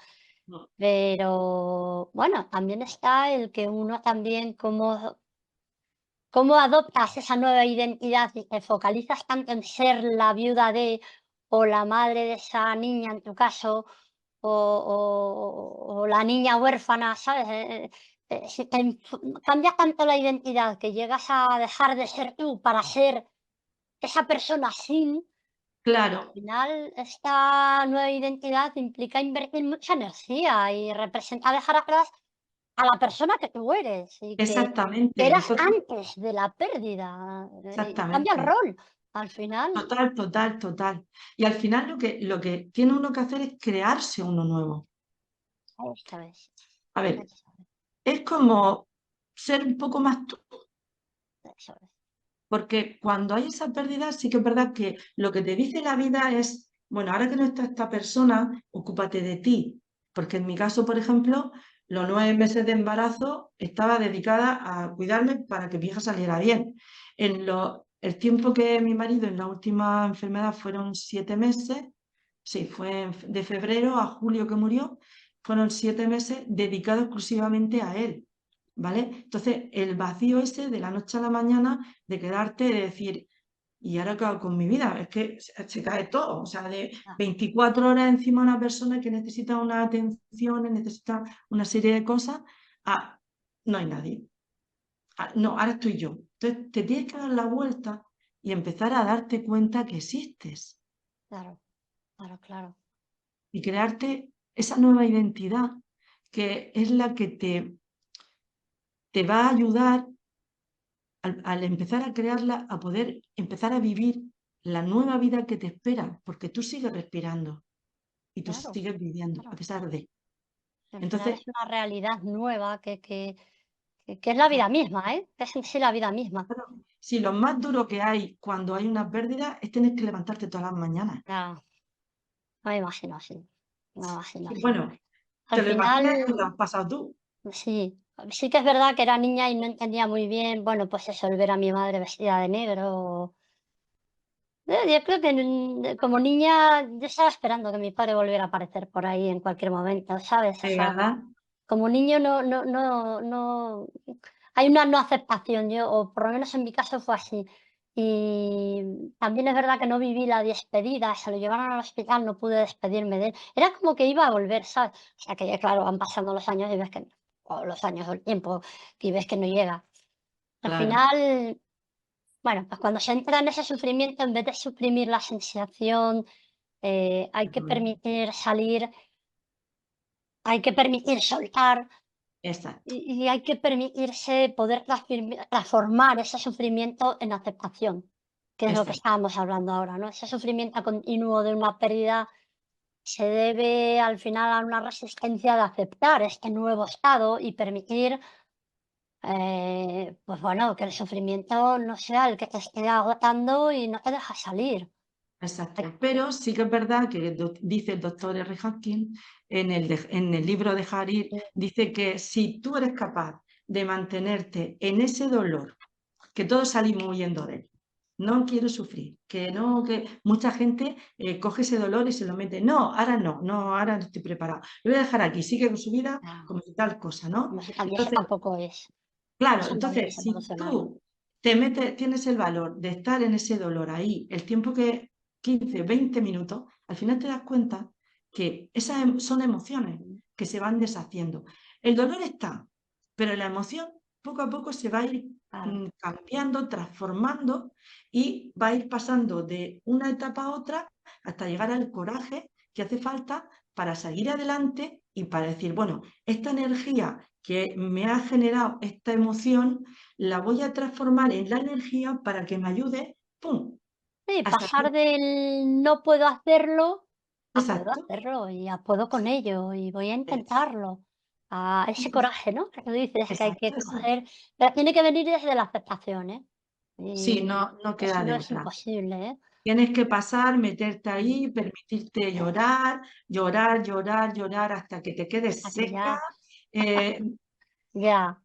B: Mm,
A: Pero bueno, también está el que uno también cómo adoptas esa nueva identidad y te focalizas tanto en ser la viuda de o la madre de esa niña en tu caso o la niña huérfana, ¿sabes? Si te cambia tanto la identidad que llegas a dejar de ser tú para ser esa persona sin, al
B: claro,
A: final esta nueva identidad implica invertir mucha energía y representa dejar atrás a la persona que tú eres y que
B: exactamente.
A: eras
B: Entonces,
A: antes de la pérdida, y cambia el
B: exactamente.
A: rol. Al final,
B: Total, total, total. Y al final lo que tiene uno que hacer es crearse uno nuevo.
A: esta vez,
B: A ver,
A: esta vez,
B: es como ser un poco más tú,
A: esta vez.
B: porque cuando hay esa pérdida, sí que es verdad que lo que te dice la vida es, bueno, ahora que no está esta persona, ocúpate de ti. Porque en mi caso, por ejemplo, los 9 meses de embarazo estaba dedicada a cuidarme para que mi hija saliera bien. El tiempo que mi marido en la última enfermedad fueron 7 meses, sí, fue de febrero a julio que murió, fueron 7 meses dedicados exclusivamente a él. ¿Vale? Entonces, el vacío ese de la noche a la mañana de quedarte, de decir, ¿y ahora qué hago con mi vida? Es que se cae todo, o sea, de
A: Ah,
B: 24 horas encima de una persona que necesita una atención, necesita una serie de cosas, ah, no hay nadie. Ah, no, ahora estoy yo. Entonces, te tienes que dar la vuelta y empezar a darte cuenta que existes
A: claro, claro, claro,
B: y crearte esa nueva identidad que es la que te va a ayudar al empezar a crearla, a poder empezar a vivir la nueva vida que te espera, porque tú sigues respirando y tú
A: claro,
B: sigues viviendo, a
A: claro.
B: pesar de.
A: Al final
B: Entonces,
A: es una realidad nueva que es la vida misma, ¿eh? Que es en sí la vida misma.
B: claro, si lo más duro que hay cuando hay una pérdida es tener que levantarte todas las mañanas.
A: Ya, me imagino, sí, me imagino,
B: Y
A: sí.
B: bueno,
A: Al
B: te lo imaginas y
A: final,
B: lo has pasado tú.
A: sí, sí que es verdad que era niña y no entendía muy bien, bueno, pues eso, el ver a mi madre vestida de negro. Yo creo que como niña yo estaba esperando que mi padre volviera a aparecer por ahí en cualquier momento, ¿sabes? O sea,
B: ¿Verdad?
A: como niño no hay una no aceptación, yo o por lo menos en mi caso fue así. Y también es verdad que no viví la despedida, se lo llevaron al hospital, no pude despedirme de él. Era como que iba a volver, ¿sabes? O sea, que ya claro, van pasando los años y ves que o los años o el tiempo, y ves que no llega. Al
B: Claro.
A: final, bueno, pues cuando se entra en ese sufrimiento, en vez de suprimir la sensación, hay que permitir salir, hay que permitir soltar
B: Exacto,
A: y hay que permitirse poder transformar ese sufrimiento en aceptación, que es lo que
B: exacto,
A: estábamos hablando ahora, ¿no? Ese sufrimiento continuo de una pérdida se debe al final a una resistencia de aceptar este nuevo estado y permitir, pues bueno, que el sufrimiento no sea el que te esté agotando y no te deja salir.
B: exacto.
A: Hay
B: Pero sí que es verdad que dice el doctor R. Hawking en el libro de Harir,
A: que
B: dice que si tú eres capaz de mantenerte en ese dolor, que todos salimos huyendo de él. No quiero sufrir, que no, que mucha gente coge ese dolor y se lo mete. No, ahora no, no, ahora no estoy preparado. Lo voy a dejar aquí, sigue con su vida
A: ah,
B: como si tal cosa, ¿no?
A: como si también eso
B: Entonces,
A: tampoco es,
B: claro,
A: eso no
B: entonces,
A: es
B: si
A: evolucionar.
B: tú te metes, tienes el valor de estar en ese dolor ahí, el tiempo que 15, 20 minutos, al final te das cuenta que esas son emociones que se van deshaciendo. El dolor está, pero la emoción poco a poco se va a ir
A: Claro.
B: cambiando, transformando y va a ir pasando de una etapa a otra hasta llegar al coraje que hace falta para seguir adelante y para decir, bueno, esta energía que me ha generado esta emoción, la voy a transformar en la energía para que me ayude, ¡pum!,
A: Sí,
B: a salir.
A: pasar del no puedo hacerlo a puedo
B: Exacto.
A: hacerlo y a puedo con ello y voy a
B: Es-
A: intentarlo. A ese
B: Entonces,
A: coraje, ¿no? Que tú dices que hay
B: exacto,
A: que
B: exacto.
A: coger, pero tiene que venir desde la aceptación, ¿eh?
B: Sí,
A: Y
B: no, no
A: eso
B: queda
A: no
B: de
A: es
B: otra.
A: imposible, ¿eh?
B: Tienes que pasar, meterte
A: Mm,
B: ahí, permitirte
A: eh,
B: llorar, llorar, llorar, llorar hasta que te quedes
A: hasta que
B: seca,
A: ya,
B: eh,
A: ya,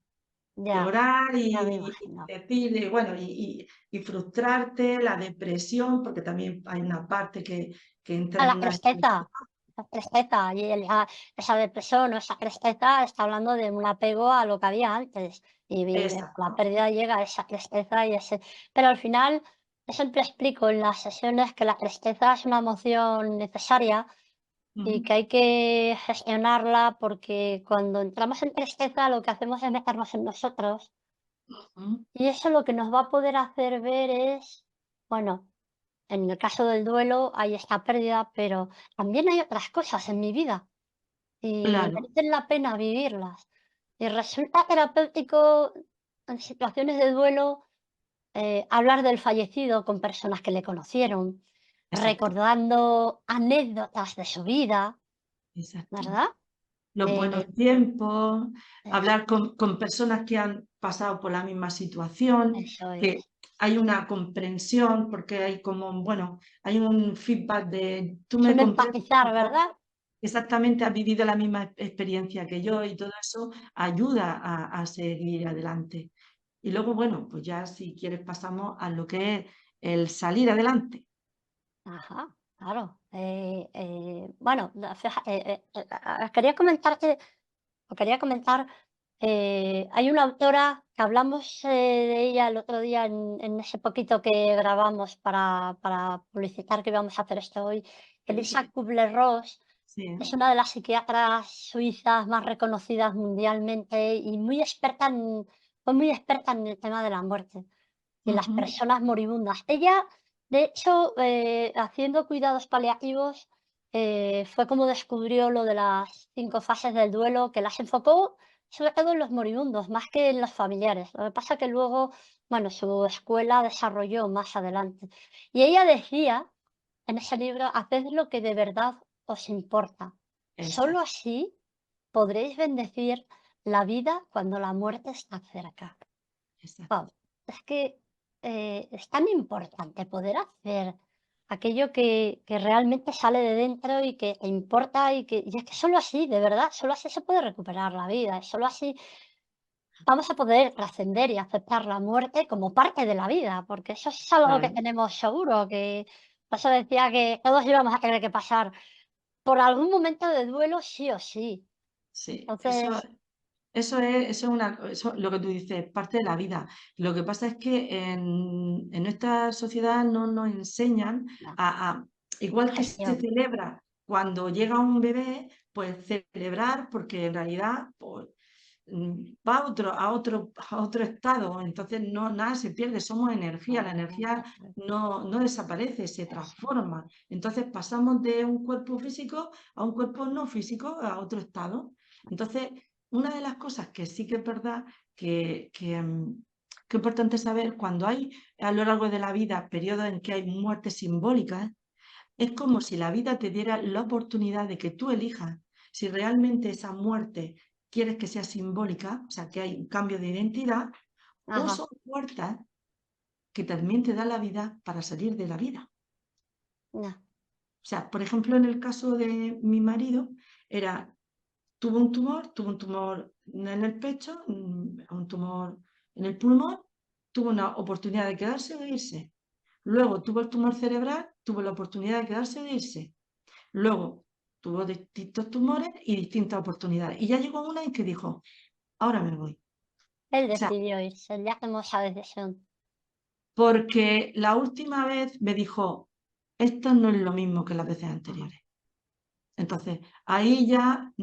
A: ya,
B: llorar
A: ya me
B: y
A: imagino.
B: decir, bueno, y frustrarte, la depresión, porque también hay una parte que entra
A: A
B: en
A: la
B: una
A: tristeza,
B: depresión.
A: esa tristeza y esa depresión o esa tristeza está hablando de un apego a lo que había antes. La
B: exacto.
A: pérdida llega a esa tristeza y ese... Pero al final, yo siempre explico en las sesiones que la tristeza es una emoción necesaria y
B: Ujú,
A: que hay que gestionarla porque cuando entramos en tristeza lo que hacemos es meternos en nosotros
B: ujú,
A: y eso lo que nos va a poder hacer ver es, bueno, en el caso del duelo hay esta pérdida, pero también hay otras cosas en mi vida y
B: claro,
A: merecen la pena vivirlas. Y resulta terapéutico en situaciones de duelo hablar del fallecido con personas que le conocieron,
B: exacto,
A: recordando anécdotas de su vida,
B: exacto.
A: ¿verdad?
B: Los buenos
A: Eh,
B: tiempos,
A: es-
B: hablar con personas que han pasado por la misma situación,
A: eso
B: que
A: es.
B: hay una comprensión, porque hay como, bueno, hay un feedback de tú
A: Es
B: me
A: un
B: comprendes,
A: empatizar,
B: quizás
A: ¿verdad?
B: exactamente has vivido la misma experiencia que yo y todo eso ayuda a seguir adelante. Y luego, bueno, pues ya si quieres pasamos a lo que es el salir adelante.
A: Ajá, claro. Bueno, quería comentarte, o quería comentar, hay una autora que hablamos de ella el otro día en ese poquito que grabamos para publicitar que íbamos a hacer esto hoy. Elisa Kubler-Ross
B: Sí,
A: es una de las psiquiatras suizas más reconocidas mundialmente y fue muy experta en el tema de la muerte y las
B: ujú,
A: personas moribundas. Ella, de hecho, haciendo cuidados paliativos, fue como descubrió lo de las 5 fases del duelo, que las enfocó sobre todo en los moribundos, más que en los familiares. Lo que pasa que luego, bueno, su escuela desarrolló más adelante. Y ella decía en ese libro, haced lo que de verdad os importa. Solo
B: exacto,
A: así podréis bendecir la vida cuando la muerte está cerca. Guau,
B: exacto,
A: es que, es tan importante poder hacer aquello que realmente sale de dentro y que te importa y es que solo así, de verdad, solo así se puede recuperar la vida, y solo así vamos a poder trascender y aceptar la muerte como parte de la vida, porque eso es algo que
B: claro,
A: tenemos seguro, que por eso decía que todos íbamos a tener que pasar por algún momento de duelo sí o sí.
B: sí, eso.
A: Entonces,
B: Eso es eso, lo que tú dices, parte de la vida. Lo que pasa es que en nuestra sociedad no nos enseñan
A: no,
B: igual que se
A: gestión.
B: celebra cuando llega un bebé, pues celebrar porque en realidad pues, va a otro estado, entonces no, nada se pierde, somos energía, la energía no desaparece, se transforma. Entonces pasamos de un cuerpo físico a un cuerpo no físico, a otro estado. Entonces, una de las cosas que sí que es verdad que es importante saber, cuando hay a lo largo de la vida periodos en que hay muertes simbólicas, es como si la vida te diera la oportunidad de que tú elijas si realmente esa muerte quieres que sea simbólica, o sea, que hay un cambio de identidad, o
A: Ajá,
B: son puertas que también te da la vida para salir de la vida.
A: no,
B: O sea, por ejemplo, en el caso de mi marido, era tuvo un tumor en el pecho, un tumor en el pulmón, tuvo una oportunidad de quedarse o de irse. Luego tuvo el tumor cerebral, tuvo la oportunidad de quedarse o de irse. Luego tuvo distintos tumores y distintas oportunidades. Y ya llegó una en que dijo, ahora me voy.
A: él
B: O sea,
A: decidió irse, él ya tomó esa decisión.
B: porque la última vez me dijo, esto no es lo mismo que las veces
A: Ajá,
B: anteriores. Entonces, ahí ya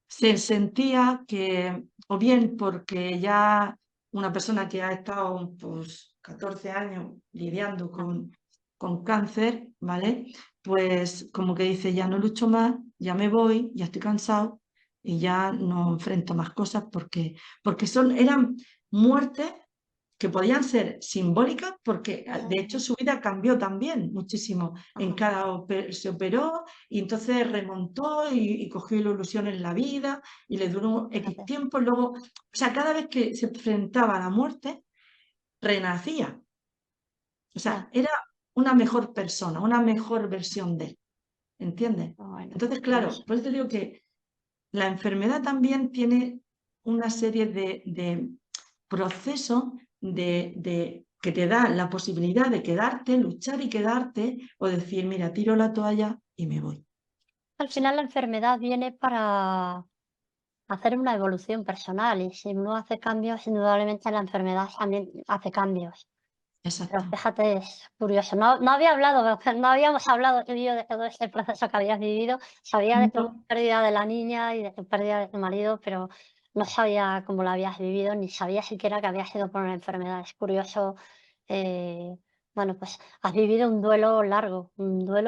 B: se sentía que, o bien porque ya una persona que ha estado pues 14 años lidiando
A: no,
B: con cáncer, ¿vale? Pues como que dice, ya no lucho más, ya me voy, ya estoy cansado y ya no enfrento más cosas porque eran muertes que podían ser simbólicas porque de hecho su vida cambió también muchísimo.
A: ajá,
B: Se operó y entonces remontó y cogió ilusión en la vida y le duró X
A: fíjate,
B: tiempo. Luego, o sea, cada vez que se enfrentaba a la muerte, renacía. O sea,
A: no,
B: era una mejor persona, una mejor versión de él. ¿Entiendes?
A: bueno,
B: Entonces,
A: por
B: claro,
A: eso,
B: por eso te digo que la enfermedad también tiene una serie de procesos que te da la posibilidad de quedarte, luchar y quedarte, o decir, mira, tiro la toalla y me voy.
A: Al final la enfermedad viene para hacer una evolución personal y si uno hace cambios, indudablemente la enfermedad también hace cambios. Pero
B: Exacto.
A: fíjate, es curioso. No había hablado, no habíamos hablado tú y yo de todo este proceso que habías vivido. Sabía de tu
B: No,
A: pérdida de la niña y de tu pérdida de tu marido, pero no sabía cómo lo habías vivido, ni sabía siquiera que había sido por una enfermedad. Es curioso. eh, bueno, pues has vivido un duelo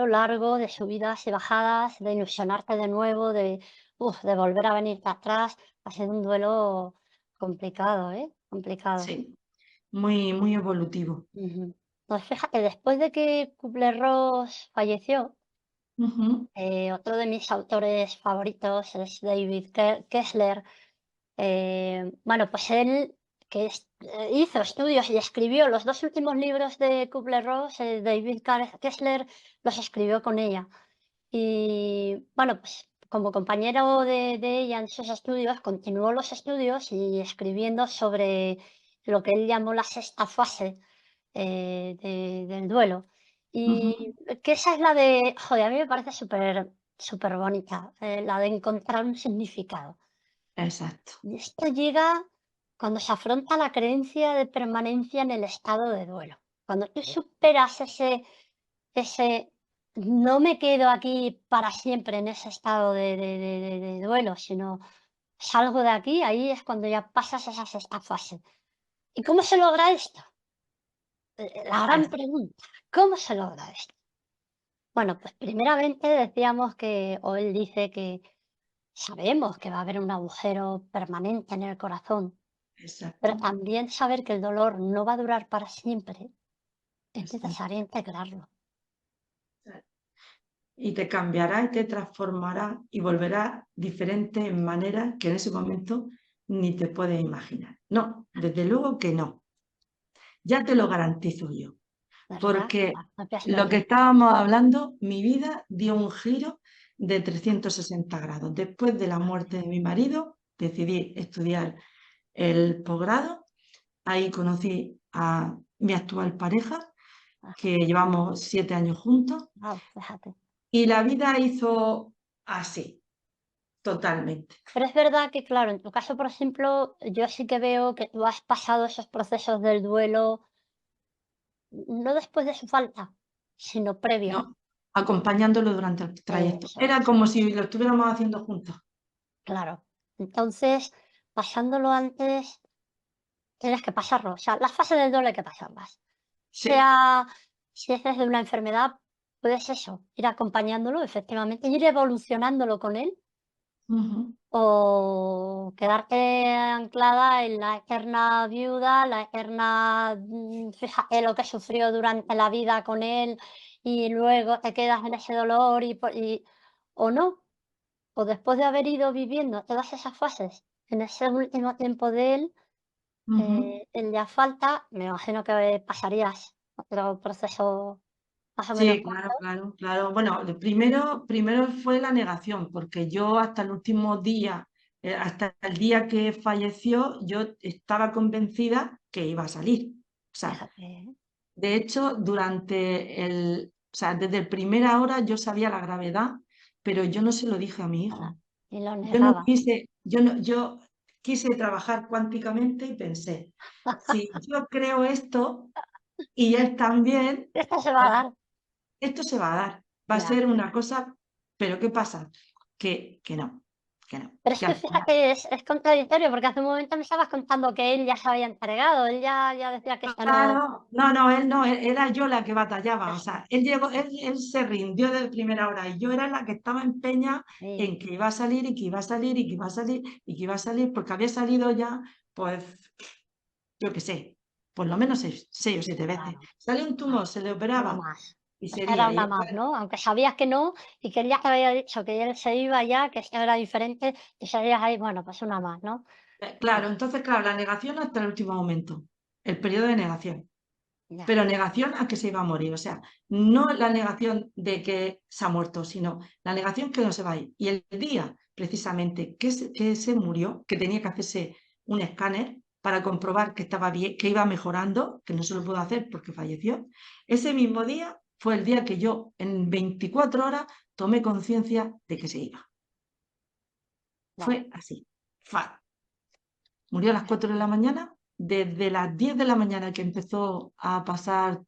A: largo de subidas y bajadas, de ilusionarte de nuevo, de volver a venirte atrás. Ha sido un duelo complicado, ¿eh? Complicado.
B: sí, muy, muy evolutivo.
A: Ujú. Pues fíjate, después de que Kubler-Ross falleció,
B: Ujú,
A: otro de mis autores favoritos es David Kessler. Bueno, pues él hizo estudios y escribió los dos últimos libros de Kubler-Ross, David Kessler los escribió con ella. Y bueno, pues como compañero de ella en esos estudios, continuó los estudios y escribiendo sobre lo que él llamó la sexta fase del duelo.
B: ujú,
A: Y que esa es la de, joder, a mí me parece súper bonita, la de encontrar un significado.
B: exacto.
A: Y esto llega cuando se afronta la creencia de permanencia en el estado de duelo. Cuando tú superas ese no me quedo aquí para siempre en ese estado de duelo, sino salgo de aquí, ahí es cuando ya pasas esa sexta fase. ¿Y cómo se logra esto? La gran
B: Es-
A: pregunta, ¿cómo se logra esto? Bueno, pues primeramente decíamos que, o él dice que sabemos que va a haber un agujero permanente en el corazón, pero
B: Exacto.
A: también saber que el dolor no va a durar para siempre es
B: Exacto.
A: necesario integrarlo.
B: Y te cambiará y te transformará y volverá diferente en maneras que en ese momento ni te puedes imaginar. No, desde luego que no. Ya te lo garantizo yo.
A: ¿Verdad?
B: Porque
A: La propia
B: lo que
A: experiencia.
B: estábamos hablando, mi vida dio un giro de 360 grados. Después de la muerte de mi marido, decidí estudiar el posgrado. Ahí conocí a mi actual pareja, que llevamos 7 años juntos,
A: Wow, fíjate.
B: y la vida hizo así, totalmente.
A: Pero es verdad que, claro, en tu caso, por ejemplo, yo sí que veo que tú has pasado esos procesos del duelo, no después de su falta, sino previo.
B: ¿No? Acompañándolo durante el trayecto.
A: Eso
B: Era
A: es,
B: como si lo estuviéramos haciendo juntos.
A: claro. Entonces, pasándolo antes, tienes que pasarlo. O sea, las fases del duelo hay que pasarlas.
B: Sí.
A: Sea, si es desde una enfermedad, puedes eso, ir acompañándolo, efectivamente, ir evolucionándolo con él.
B: Ujú.
A: O quedarte anclada en la eterna viuda, la eterna, fíjate lo que sufrió durante la vida con él y luego te quedas en ese dolor o no, o después de haber ido viviendo todas esas fases en ese último tiempo de él,
B: Ujú.
A: el ya falta, me imagino que pasarías otro proceso más o menos
B: Sí, claro,
A: corto.
B: claro, claro. Bueno, primero fue la negación, porque yo hasta el último día, hasta el día que falleció, yo estaba convencida que iba a salir. O sea,
A: Fíjate, ¿eh?
B: de hecho, o sea, desde el primera hora yo sabía la gravedad, pero yo no se lo dije a mi
A: Nada,
B: hijo.
A: y lo
B: Yo no
A: negaba.
B: quise, yo no, yo quise trabajar cuánticamente y pensé, si yo creo esto y él también,
A: Esto se va a dar.
B: esto se va a dar, va a
A: Ya.
B: ser una cosa, pero ¿qué pasa? Que no, que no,
A: Pero es
B: que
A: que
B: al final,
A: fíjate, es contradictorio, porque hace un momento me estabas contando que él ya se había entregado, él ya decía que esto no.
B: claro, no, él no, era yo la que batallaba, o sea, él llegó, él se rindió de primera hora y yo era la que estaba empeñada
A: Sí,
B: en que iba a salir y que iba a salir y que iba a salir y que iba a salir, porque había salido ya, pues, yo qué sé, por lo menos 6 o 7 veces.
A: claro,
B: Salió un
A: ah,
B: tumor, se le
A: una
B: operaba
A: más.
B: y
A: Esta era
B: sería, y
A: una más, ¿no? Aunque sabías que no, y que él ya te había dicho que él se iba ya, que esto era diferente, y seguías ahí, bueno, pues una más, ¿no?
B: claro,
A: Ya,
B: entonces, claro, la negación hasta el último momento, el periodo de negación.
A: ya,
B: Pero negación a que se iba a morir, o sea, no la negación de que se ha muerto, sino la negación que no se va a ir. Y el día, precisamente, que se murió, que tenía que hacerse un escáner para comprobar que estaba bien, que iba mejorando, que no se lo pudo hacer porque falleció, ese mismo día fue el día que yo, en 24 horas, tomé conciencia de que se iba.
A: Guau,
B: Fue así. Murió a las 4 de la mañana. Desde las 10 de la mañana que empezó a pasar,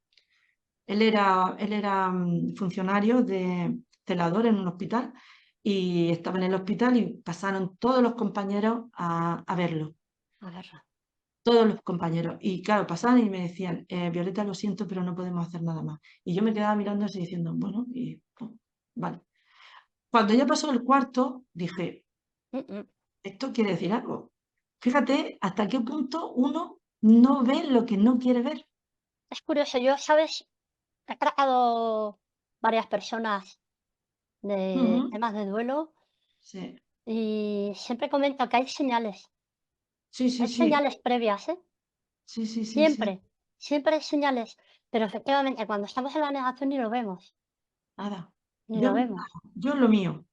B: él era funcionario de celador en un hospital y estaba en el hospital y pasaron todos los compañeros a verlo.
A: a verla.
B: Todos los compañeros. Y claro, pasaban y me decían, Violeta, lo siento, pero no podemos hacer nada más. Y yo me quedaba mirando así diciendo, bueno, vale. Cuando ya pasó el cuarto, dije,
A: Mm, mm.
B: esto quiere decir algo. Fíjate hasta qué punto uno no ve lo que no quiere ver.
A: Es curioso, yo, ¿sabes? He tratado varias personas de
B: Ujú.
A: temas de duelo
B: Sí,
A: y siempre comento que
B: sí, sí,
A: hay
B: sí,
A: señales previas, ¿eh?
B: sí, sí, sí, sí.
A: Siempre, siempre hay señales, pero efectivamente cuando estamos en la negación ni lo vemos,
B: Nada.
A: ni
B: Yo,
A: lo vemos.
B: yo lo mío.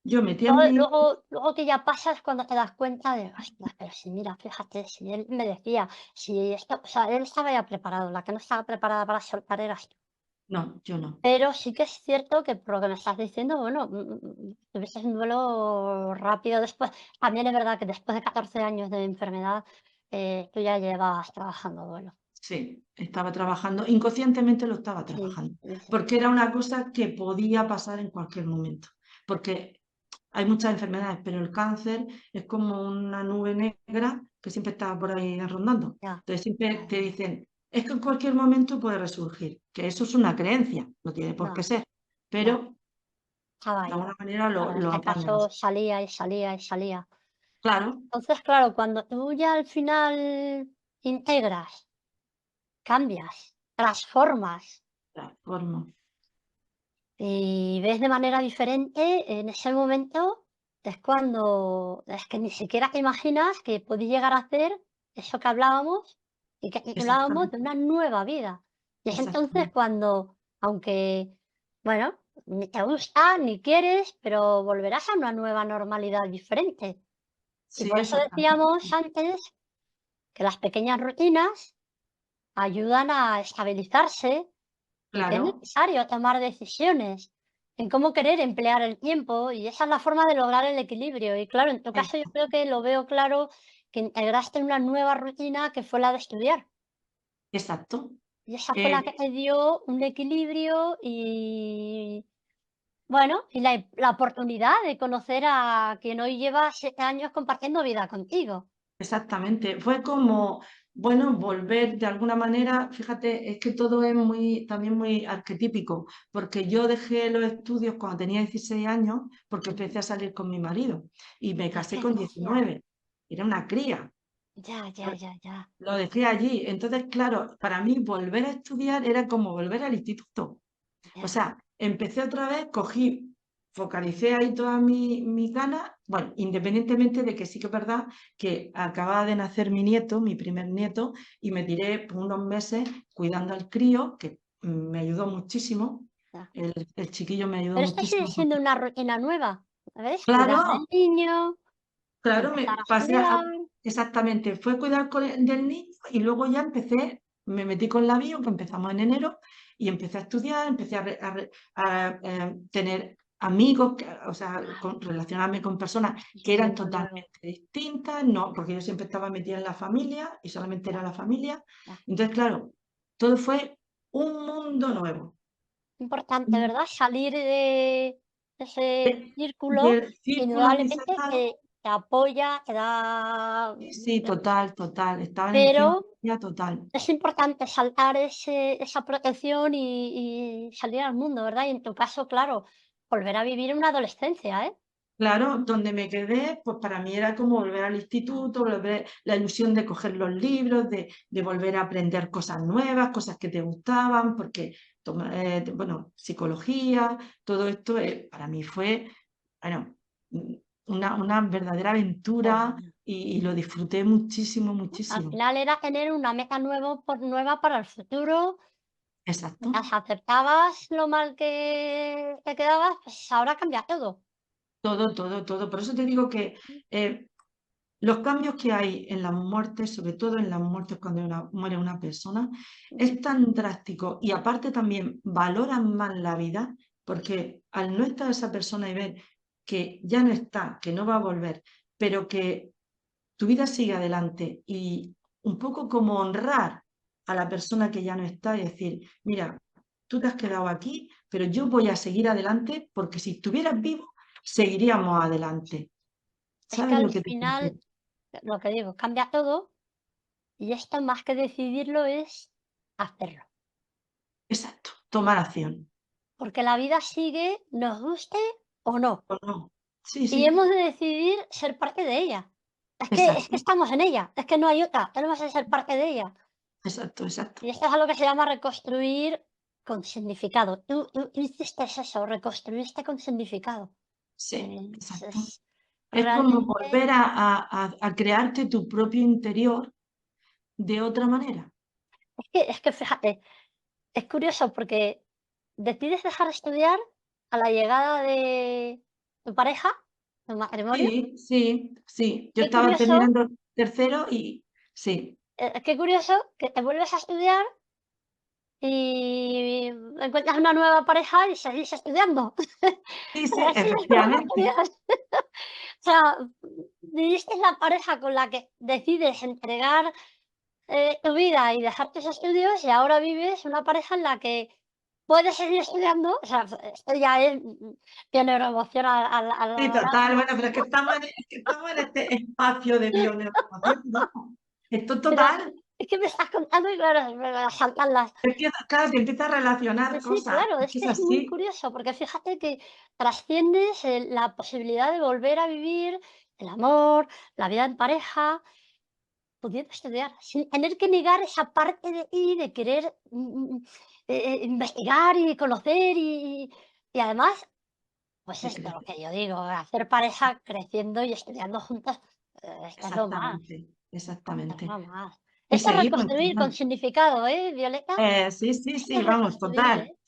B: Yo metía
A: Luego,
B: en mi...
A: luego que ya pasas cuando te das cuenta de, ostras, pero si mira, fíjate, si él me decía, si esto, o sea, él estaba ya preparado, la que no estaba preparada para soltar eras tú.
B: No, yo no.
A: Pero sí que es cierto que por lo que me estás diciendo, bueno, tuviste un duelo rápido después. También es verdad que después de 14 años de enfermedad, tú ya llevas trabajando duelo.
B: Sí, estaba trabajando, inconscientemente lo estaba
A: Sí,
B: trabajando,
A: sí, sí.
B: porque era una cosa que podía pasar en cualquier momento, porque hay muchas enfermedades, pero el cáncer es como una nube negra que siempre está por ahí rondando.
A: Ya,
B: Entonces siempre
A: ya,
B: te
A: ya.
B: dicen, es que en cualquier momento puede resurgir, que eso es una creencia, no tiene por qué
A: No,
B: ser,
A: ya,
B: pero
A: estaba
B: de
A: ahí.
B: alguna manera lo,
A: Bueno, en
B: lo
A: este caso
B: apañas.
A: salía y salía y salía.
B: Claro,
A: Entonces, claro, cuando tú ya al final integras, cambias, transformas
B: la forma.
A: y ves de manera diferente, en ese momento es cuando es que ni siquiera te imaginas que puedes llegar a hacer eso que hablábamos y que titulábamos de
B: Exactamente,
A: una nueva vida. Y es entonces
B: exactamente,
A: cuando, aunque, bueno, ni te gusta, ni quieres, pero volverás a una nueva normalidad diferente. Y
B: sí,
A: por eso
B: exactamente,
A: decíamos antes que las pequeñas rutinas ayudan a estabilizarse y que es
B: claro,
A: necesario tomar decisiones en cómo querer emplear el tiempo y esa es la forma de lograr el equilibrio. Y claro, en tu caso yo creo que lo veo claro que integraste una nueva rutina que fue la de estudiar.
B: exacto.
A: Y esa fue la
B: Eh,
A: que te dio un equilibrio y, bueno, y la oportunidad de conocer a quien hoy lleva 7 años compartiendo vida contigo.
B: Exactamente, fue como, bueno, volver de alguna manera, fíjate, es que todo es también muy arquetípico, porque yo dejé los estudios cuando tenía 16 años porque empecé a salir con mi marido y me
A: Ah,
B: casé
A: qué
B: con
A: gracia.
B: 19, era una cría,
A: Ya, ya,
B: ¿sabes?
A: ya, ya.
B: Lo dejé allí, entonces claro, para mí volver a estudiar era como volver al instituto. O
A: Ya.
B: sea, empecé otra vez, focalicé ahí todas mis ganas, bueno, independientemente de que sí que es verdad que acababa de nacer mi nieto, mi primer nieto, y me tiré pues, unos meses cuidando al crío, que me ayudó muchísimo,
A: Ya.
B: el chiquillo me ayudó
A: Pero esto sigue
B: muchísimo.
A: siendo una rutina nueva, ¿sabes? Cuidar del
B: Claro,
A: niño,
B: claro,
A: empezar
B: me
A: a
B: pasé
A: estudiar.
B: exactamente, fue cuidar del niño y luego ya empecé, me metí con la bio, que empezamos en enero, y empecé a estudiar, empecé a tener amigos, o sea, relacionarme con personas
A: Es
B: que
A: un
B: eran
A: mundo nuevo.
B: totalmente distintas, no, porque yo siempre estaba metida en la familia y solamente
A: Ya,
B: era la familia.
A: ya.
B: Entonces, claro, todo fue un mundo nuevo.
A: Importante, ¿verdad? Salir de ese
B: De-
A: círculo,
B: del círculo
A: indudablemente
B: necesario.
A: te apoya, te da,
B: Sí, sí, total, total. Estaba en el
A: pero
B: 100 ya total.
A: es importante saltar esa protección y salir al mundo, ¿verdad? Y en tu caso, claro, volver a vivir una adolescencia, ¿eh?
B: Claro, donde me quedé, pues para mí era como volver al
A: Ah,
B: instituto, volver la ilusión de coger los libros, de volver a aprender cosas nuevas, cosas que te gustaban, porque, bueno, psicología, todo esto para mí fue, bueno, una verdadera
A: qué
B: aventura
A: bueno.
B: y lo disfruté muchísimo,
A: Al
B: muchísimo.
A: final era tener una meta nueva para el futuro.
B: Exacto.
A: Mientras aceptabas lo mal que te quedabas, pues ahora cambia todo.
B: Todo, todo, todo. Por eso te digo que eh, los cambios que hay en las muertes, sobre todo en las muertes cuando muere una persona,
A: Mm,
B: es tan drástico y aparte también valoran más la vida porque al no estar esa persona y ver que ya no está, que no va a volver, pero que tu vida sigue adelante y un poco como honrar a la persona que ya no está y decir, mira, tú te has quedado aquí, pero yo voy a seguir adelante porque si estuvieras vivo, seguiríamos adelante.
A: Es que
B: ¿Sabes
A: al
B: lo que te quiero
A: final,
B: decir?
A: lo que digo, cambia todo y esto más que decidirlo es hacerlo.
B: Exacto, tomar acción.
A: Porque la vida sigue, nos guste o no.
B: ¿O no? Sí,
A: Y
B: sí,
A: hemos de decidir ser parte de ella. Es que
B: exacto,
A: estamos en ella, es que no hay otra, tenemos que ser parte de ella.
B: exacto, exacto.
A: Y esto es algo que se llama reconstruir con significado. Tú hiciste eso, reconstruiste con significado.
B: Sí, exacto.
A: Es
B: Es como
A: realmente,
B: volver a crearte tu propio interior de otra manera.
A: es que fíjate, es curioso porque decides dejar de estudiar a la llegada de tu pareja, tu matrimonio.
B: Sí, sí, sí. Yo
A: Qué
B: estaba
A: curioso,
B: terminando tercero y sí,
A: qué curioso que te vuelves a estudiar y encuentras una nueva pareja y seguís estudiando.
B: sí, sí,
A: Así es como
B: efectivamente.
A: cambias. O sea, viviste la pareja con la que decides entregar, tu vida y dejar tus estudios, y ahora vives una pareja en la que puedes seguir estudiando. O sea, esto ya es, pioneuroemoción
B: Sí,
A: a la
B: total.
A: grande,
B: Bueno, pero es que estamos en este espacio de bioneuroemoción, ¿no? Esto es
A: pero
B: total.
A: es que me estás contando y claro, me saltan las.
B: Claro, te empiezas a
A: Sí,
B: relacionar
A: sí,
B: cosas.
A: claro,
B: Es
A: es
B: que
A: que
B: es
A: es muy
B: así.
A: curioso, porque fíjate que trasciendes, la posibilidad de volver a vivir el amor, la vida en pareja, pudiendo estudiar, sin tener que negar esa parte de ti de querer, investigar y conocer y además, pues
B: De
A: esto, lo
B: crecer.
A: que yo digo, hacer pareja creciendo y estudiando juntos, esto es lo más,
B: Exactamente,
A: esto es
B: exactamente.
A: lo más.
B: Y
A: Esto es
B: seguimos
A: reconstruir con
B: estudiando.
A: significado, Violeta?
B: Sí, sí,
A: Esto
B: sí,
A: es
B: vamos,
A: reconstruir,
B: total.
A: ¿eh?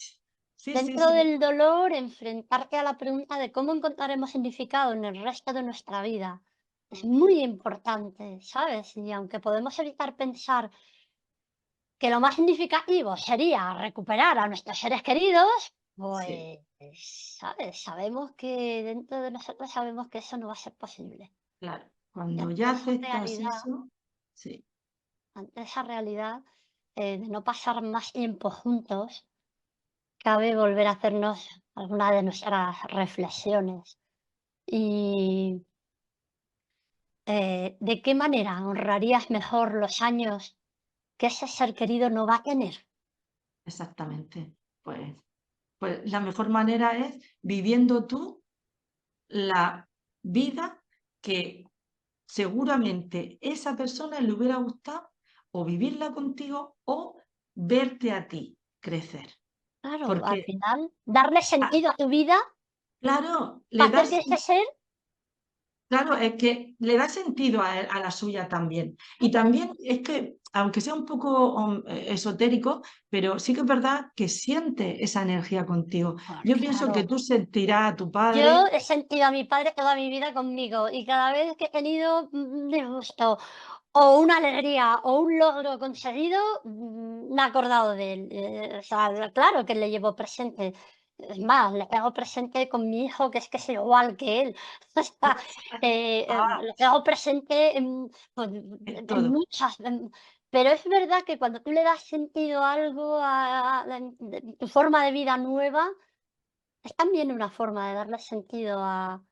B: Sí, sí,
A: Dentro
B: sí.
A: del dolor, enfrentarte a la pregunta de cómo encontraremos significado en el resto de nuestra vida. Es muy importante, ¿sabes? Y aunque podemos evitar pensar que lo más significativo sería recuperar a nuestros seres queridos,
B: Sí,
A: pues, ¿sabes? Sabemos que dentro de nosotros sabemos que eso no va a ser posible.
B: claro.
A: Y
B: Cuando
A: ante
B: ya
A: esa
B: aceptas
A: realidad,
B: eso, sí,
A: de no pasar más tiempo juntos, cabe volver a hacernos alguna de nuestras reflexiones. Y, ¿de qué manera honrarías mejor los años que ese ser querido no va a tener?
B: exactamente. Pues la mejor manera es viviendo tú la vida que seguramente esa persona le hubiera gustado o vivirla contigo o verte a ti crecer.
A: Claro, al
B: Porque,
A: final, darle
B: ah,
A: sentido a tu vida,
B: claro, le
A: hacer que
B: das.
A: ese ser.
B: Claro, es que le da sentido a la suya también. Y también es que, aunque sea un poco esotérico, pero sí que es verdad que siente esa energía contigo.
A: Pues
B: Yo pienso que
A: claro,
B: tú sentirás a tu
A: yo
B: padre,
A: he sentido a mi padre toda mi vida conmigo y cada vez que he tenido un disgusto o una alegría o un logro conseguido, me he acordado de él. O sea, claro que le llevo presente. Es más, le tengo presente con mi hijo, que es igual que él. O sea,
B: ah,
A: lo tengo presente pues,
B: en
A: en
B: todo.
A: muchas. Pero es verdad que cuando tú le das sentido a algo, tu forma de vida nueva, es también una forma de darle sentido a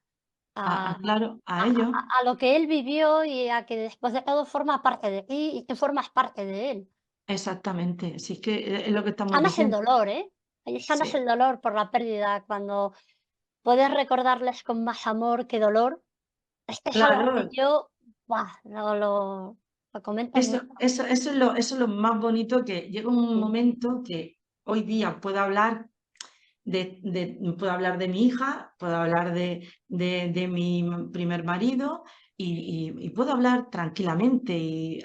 B: Claro, a ello,
A: a lo que él vivió y a que después de todo forma parte de ti y tú formas parte de él.
B: exactamente. Si es que es lo que estamos
A: Sanas el
B: diciendo.
A: dolor, ¿eh? Ahí sanas
B: Sí,
A: el dolor por la pérdida, cuando puedes recordarles con más amor que dolor. Esto es algo que
B: claro,
A: yo, ¡buah!, lo comento mucho.
B: eso es lo más bonito, que llega un
A: Sí.
B: momento que hoy día puedo hablar puedo hablar de mi hija, puedo hablar de mi primer marido y puedo hablar tranquilamente. Y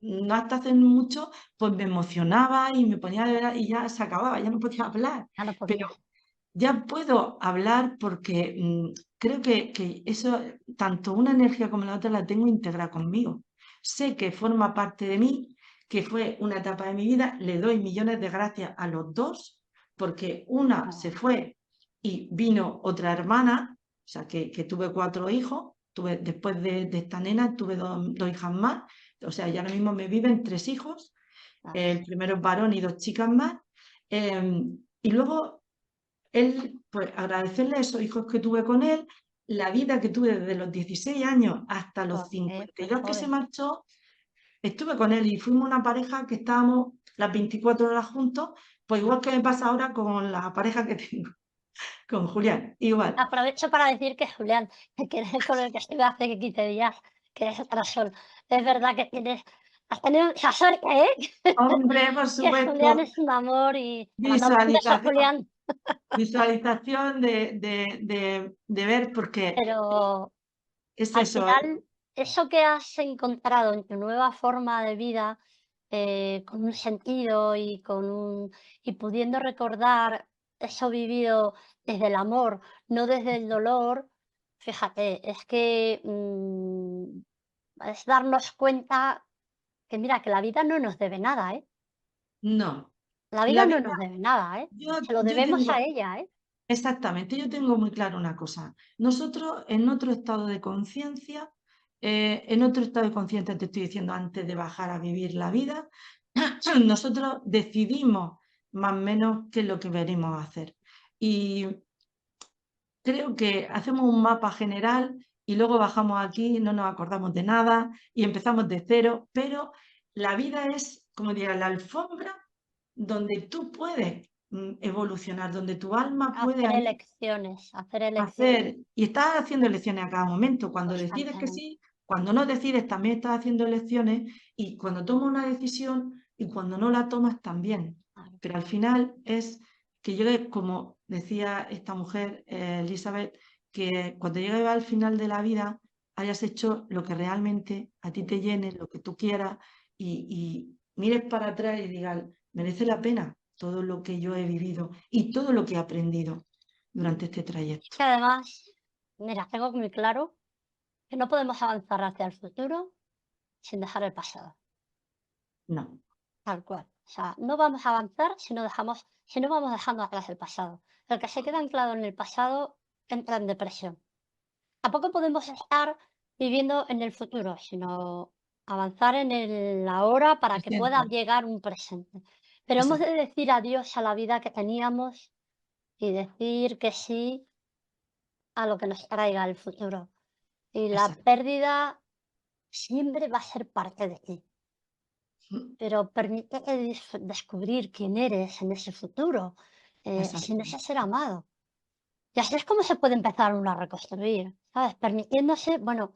B: no hasta hace mucho, pues me emocionaba y me ponía de verdad y ya se acababa, ya no podía hablar.
A: Ya no
B: Pero
A: podías.
B: ya puedo hablar porque creo que eso, tanto una energía como la otra, la tengo integrada conmigo. Sé que forma parte de mí, que fue una etapa de mi vida, le doy millones de gracias a los dos, porque una se
A: No,
B: fue y vino otra hermana, o sea, que tuve 4 hijos, después de esta nena, tuve dos hijas más, o sea, ya ahora mismo me viven 3 hijos,
A: Claro.
B: el primero es varón y 2 chicas más, y luego él, pues agradecerle a esos hijos que tuve con él, la vida que tuve desde los 16 años hasta los
A: Qué
B: 52 que se
A: joven.
B: marchó, estuve con él y fuimos una pareja que estábamos las 24 horas juntos, pues igual que me pasa ahora con la pareja que tengo, con Julián, igual.
A: Aprovecho para decir que Julián, que es con el que estuve hace 15 días, que es otro sol. Es verdad que has tenido mucha suerte, ¿eh?
B: Hombre, por
A: Que Julián
B: supuesto,
A: es un amor y te mandamos un beso,
B: visualización,
A: Julián.
B: visualización de ver, porque
A: Pero
B: es
A: al
B: eso,
A: final, eso que has encontrado en tu nueva forma de vida, con un sentido y pudiendo recordar eso vivido desde el amor, no desde el dolor, fíjate, es que es darnos cuenta que mira, que la vida no nos debe nada, ¿eh?
B: no.
A: La vida
B: La
A: no
B: vida,
A: nos debe nada, ¿eh? Se lo
B: yo
A: debemos a
B: tengo,
A: ella, ¿eh?
B: exactamente, yo tengo muy claro una cosa. Nosotros en otro estado de conciencia, en otro estado de conciencia, te estoy diciendo antes de bajar a vivir la vida, nosotros decidimos más o menos qué es lo que venimos a hacer. Y creo que hacemos un mapa general y luego bajamos aquí, no nos acordamos de nada y empezamos de cero, pero la vida es, como diría, la alfombra donde tú puedes evolucionar, donde tu alma puede ahí
A: Hacer elecciones
B: hacer, y estás haciendo elecciones a cada momento. Cuando decides que
A: constantemente.
B: sí, cuando no decides, también estás haciendo elecciones, y cuando tomas una decisión y cuando no la tomas también.
A: Claro.
B: Pero al final es que llegue, como decía esta mujer, Elizabeth, que cuando llegues al final de la vida hayas hecho lo que realmente a ti te llene, lo que tú quieras, y mires para atrás y digas, merece la pena todo lo que yo he vivido y todo lo que he aprendido durante este trayecto.
A: Que además, mira, tengo muy claro que no podemos avanzar hacia el futuro sin dejar el pasado,
B: No,
A: tal cual. O sea, no vamos a avanzar si no vamos dejando atrás el pasado. El que se queda anclado en el pasado entra en depresión. Tampoco podemos estar viviendo en el futuro, sino avanzar en el ahora para que pueda
B: presente,
A: llegar un presente. Pero hemos
B: exacto,
A: de decir adiós a la vida que teníamos y decir que sí a lo que nos traiga el futuro. Y la
B: exacto,
A: pérdida siempre va a ser parte de ti, pero permítete descubrir quién eres en ese futuro, sin
B: exacto,
A: ese ser amado. Y así es como se puede empezar uno a reconstruir, ¿sabes? Permitiéndose, bueno,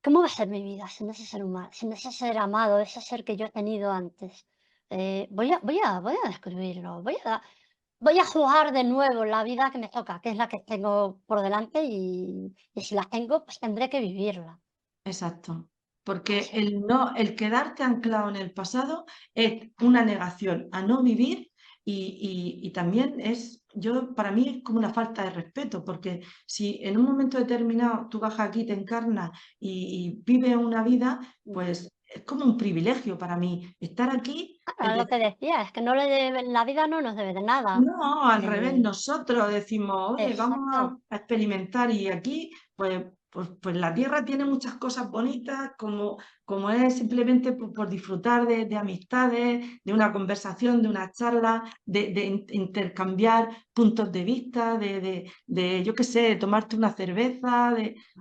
A: ¿cómo va a ser mi vida sin ese ser humano, sin ese ser amado, ese ser que yo he tenido antes? Voy a descubrirlo, voy a jugar de nuevo la vida que me toca, que es la que tengo por delante y si la tengo, pues tendré que vivirla.
B: exacto. Porque
A: Así
B: el no, el quedarte anclado en el pasado es una negación a no vivir, y también es, para mí es como una falta de respeto, porque si en un momento determinado tú vas aquí, te encarnas y vives una vida,
A: mm.
B: pues es como un privilegio para mí estar aquí.
A: Claro, es lo que decía, es que no le debe, la vida no nos debe de nada.
B: No, al revés,
A: Eh,
B: nosotros decimos, oye, vamos
A: exacto.
B: a experimentar, y aquí, pues la tierra tiene muchas cosas bonitas, como es simplemente por disfrutar de amistades, de una conversación, de una charla, de intercambiar puntos de vista, yo qué sé, de tomarte una cerveza,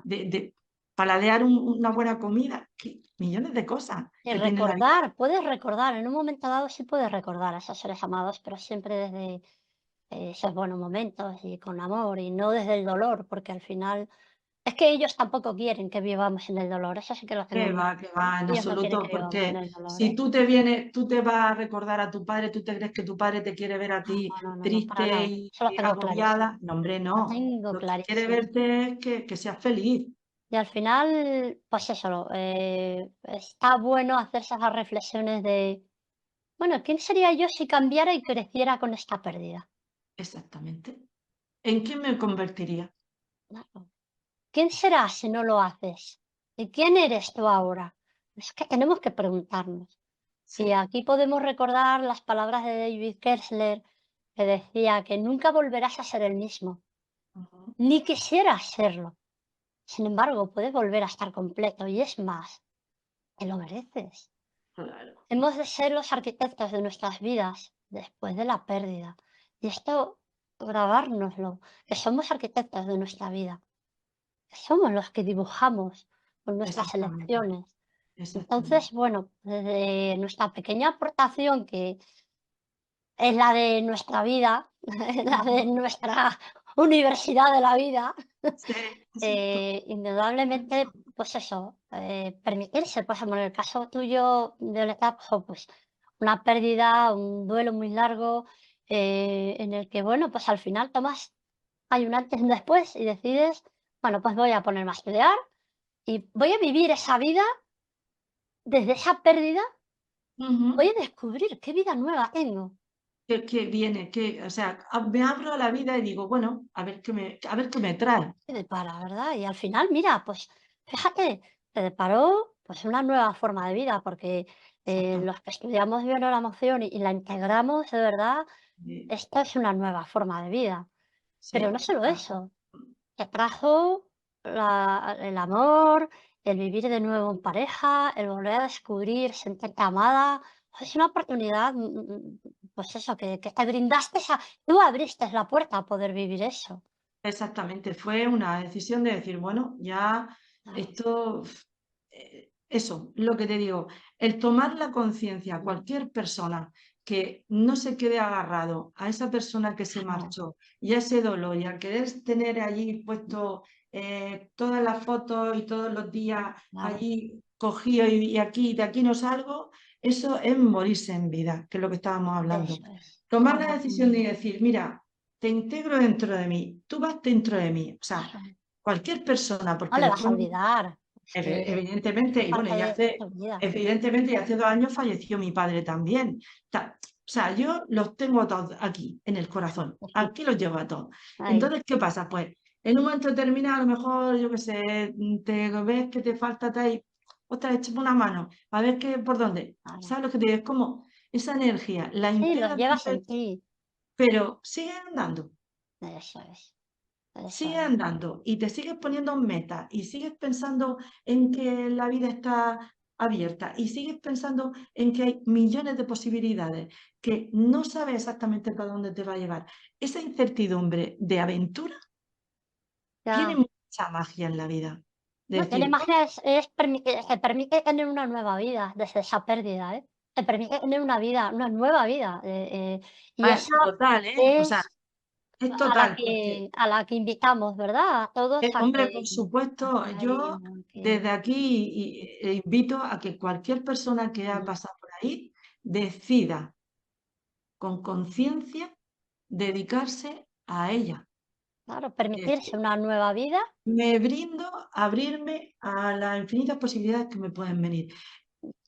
B: de paladear una buena comida, millones de cosas
A: Y
B: que tiene la vida.
A: puedes recordar, en un momento dado sí puedes recordar a esos seres amados, pero siempre desde esos buenos momentos y con amor y no desde el dolor, porque al final es que ellos tampoco quieren que vivamos en el dolor, eso sí que lo tengo muy
B: Que
A: claro.
B: va, en
A: Ellos no quieren
B: absoluto,
A: que vivamos en
B: porque
A: el dolor,
B: si
A: ¿eh?
B: tú te vienes, tú te vas a recordar a tu padre, tú te crees que tu padre te quiere ver a ti
A: No, para
B: triste
A: nada.
B: y
A: Eso lo tengo clarísimo.
B: agobiada. No, hombre,
A: Lo
B: no.
A: tengo
B: Lo que quiere
A: clarísimo.
B: verte es que seas feliz.
A: Y al final, pues eso, está bueno hacerse esas reflexiones de, bueno, ¿quién sería yo si cambiara y creciera con esta pérdida?
B: Exactamente. ¿En qué me convertiría?
A: Claro. ¿Quién serás si no lo haces? ¿Y quién eres tú ahora? Es que tenemos que preguntarnos. Y
B: Sí,
A: aquí podemos recordar las palabras de David Kessler, que decía que nunca volverás a ser el mismo,
B: Ujú.
A: ni quisieras serlo. Sin embargo, puedes volver a estar completo y es más, te lo mereces.
B: Claro,
A: Hemos de ser los arquitectos de nuestras vidas después de la pérdida. Y esto, grabárnoslo, que somos arquitectos de nuestra vida, que somos los que dibujamos con nuestras
B: exactamente,
A: elecciones.
B: exactamente.
A: Entonces, bueno, desde nuestra pequeña aportación, que es la de nuestra vida, la de
B: Ujú.
A: nuestra universidad de la vida,
B: Sí, exacto.
A: indudablemente, pues eso, permitirse, por ejemplo, en el caso tuyo, Violeta, pues una pérdida, un duelo muy largo, en el que, bueno, pues al final tomas, hay un antes y un después y decides, bueno, pues voy a ponerme a estudiar y voy a vivir esa vida desde esa pérdida, voy
B: Ujú.
A: a descubrir qué vida nueva tengo.
B: Que viene, o sea, me abro a la vida y digo, bueno, a ver qué me trae.
A: Te depara, ¿verdad? Y al final, mira, pues fíjate, te deparó pues una nueva forma de vida, porque
B: Exactamente.
A: los que estudiamos bioemoción y la integramos, de verdad, esto es una nueva forma de vida. Pero no
B: Sí,
A: solo
B: ah,
A: eso, te trajo el amor, el vivir de nuevo en pareja, el volver a descubrir, sentirte amada. Es una oportunidad, pues eso, que te brindaste, tú abriste la puerta a poder vivir eso.
B: exactamente. Fue una decisión de decir, bueno, ya
A: Claro.
B: esto, eso, lo que te digo, el tomar la conciencia, cualquier persona que no se quede agarrado a esa persona que se
A: Claro,
B: marchó y a ese dolor y a querer tener allí puesto todas las fotos y todos los días
A: claro,
B: allí cogido y aquí, de aquí no salgo, eso es morirse en vida, que es lo que estábamos hablando.
A: eso es.
B: Tomar la decisión de
A: Exactamente.
B: decir, mira, te integro dentro de mí, tú vas dentro de mí, o sea,
A: Claro,
B: cualquier persona,
A: no
B: porque
A: le vas a
B: después,
A: olvidar, es que
B: evidentemente,
A: es
B: y bueno,
A: parte de tu vida.
B: evidentemente, y hace 2 años falleció mi padre también. O sea, yo los tengo a todos aquí, en el corazón, aquí los llevo a todos.
A: Ahí,
B: Entonces, ¿qué pasa? Pues, en un momento determinado, a lo mejor, yo qué sé, te ves que te falta tal, ostras, échame una mano, a ver qué, por dónde.
A: claro.
B: ¿Sabes lo que te digo? Es como esa energía, la
A: Sí, los
B: integras
A: llevas
B: dentro
A: en ti.
B: pero sigue andando.
A: Eso es, eso
B: Sigue
A: es.
B: andando y te sigues poniendo metas y sigues pensando en que la vida está abierta y sigues pensando en que hay millones de posibilidades, que no sabes exactamente para dónde te va a llevar. Esa incertidumbre de aventura tiene
A: Ya.
B: mucha magia en la vida. De
A: No, tiene
B: decir, "Oh,
A: magia, te permite tener una nueva vida desde esa pérdida, ¿eh? Te permite tener una vida, una nueva vida, y esa
B: total, ¿eh? O sea,
A: es
B: es total, porque
A: a la que invitamos, ¿verdad? A todos
B: Hombre, por supuesto,
A: a ello,
B: yo
A: a que
B: desde aquí invito a que cualquier persona que ha
A: mm,
B: pasado por ahí decida con conciencia dedicarse a ella.
A: claro,
B: Es
A: permitirse
B: decir,
A: una nueva vida,
B: me brindo a abrirme a las infinitas posibilidades que me pueden venir.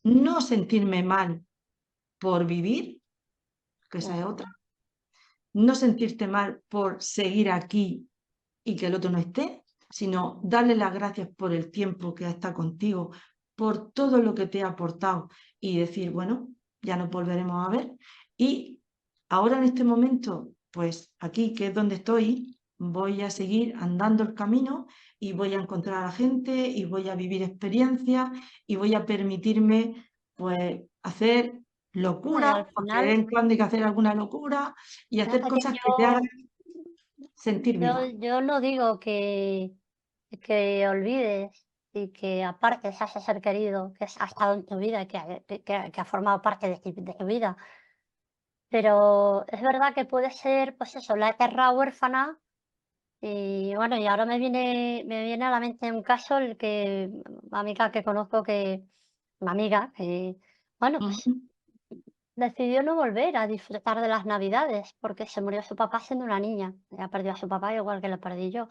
B: No sentirme mal por vivir, que esa es
A: eso
B: otra.
A: es,
B: No sentirte mal por seguir aquí y que el otro no esté, sino darle las gracias por el tiempo que ha estado contigo, por todo lo que te ha aportado y decir, bueno, ya nos volveremos a ver. Y ahora en este momento, pues aquí, que es donde estoy, voy a seguir andando el camino y voy a encontrar a la gente y voy a vivir experiencias y voy a permitirme, pues, hacer
A: ¿no? Y
B: locuras,
A: al
B: porque de
A: final,
B: vez en cuando hay que hacer alguna locura y hacer
A: fíjate que
B: cosas que te hagan sentir viva.
A: yo no digo que olvides y que apartes a ese ser querido que ha estado en tu vida y que ha formado parte de tu vida. Pero es verdad que puede ser, pues eso, la eterna huérfana. Y bueno, y ahora me viene a la mente un caso, el que una amiga que conozco, que una amiga que, bueno, pues
B: Ujú.
A: decidió no volver a disfrutar de las Navidades porque se murió su papá siendo una niña. Ella perdió a su papá igual que lo perdí yo.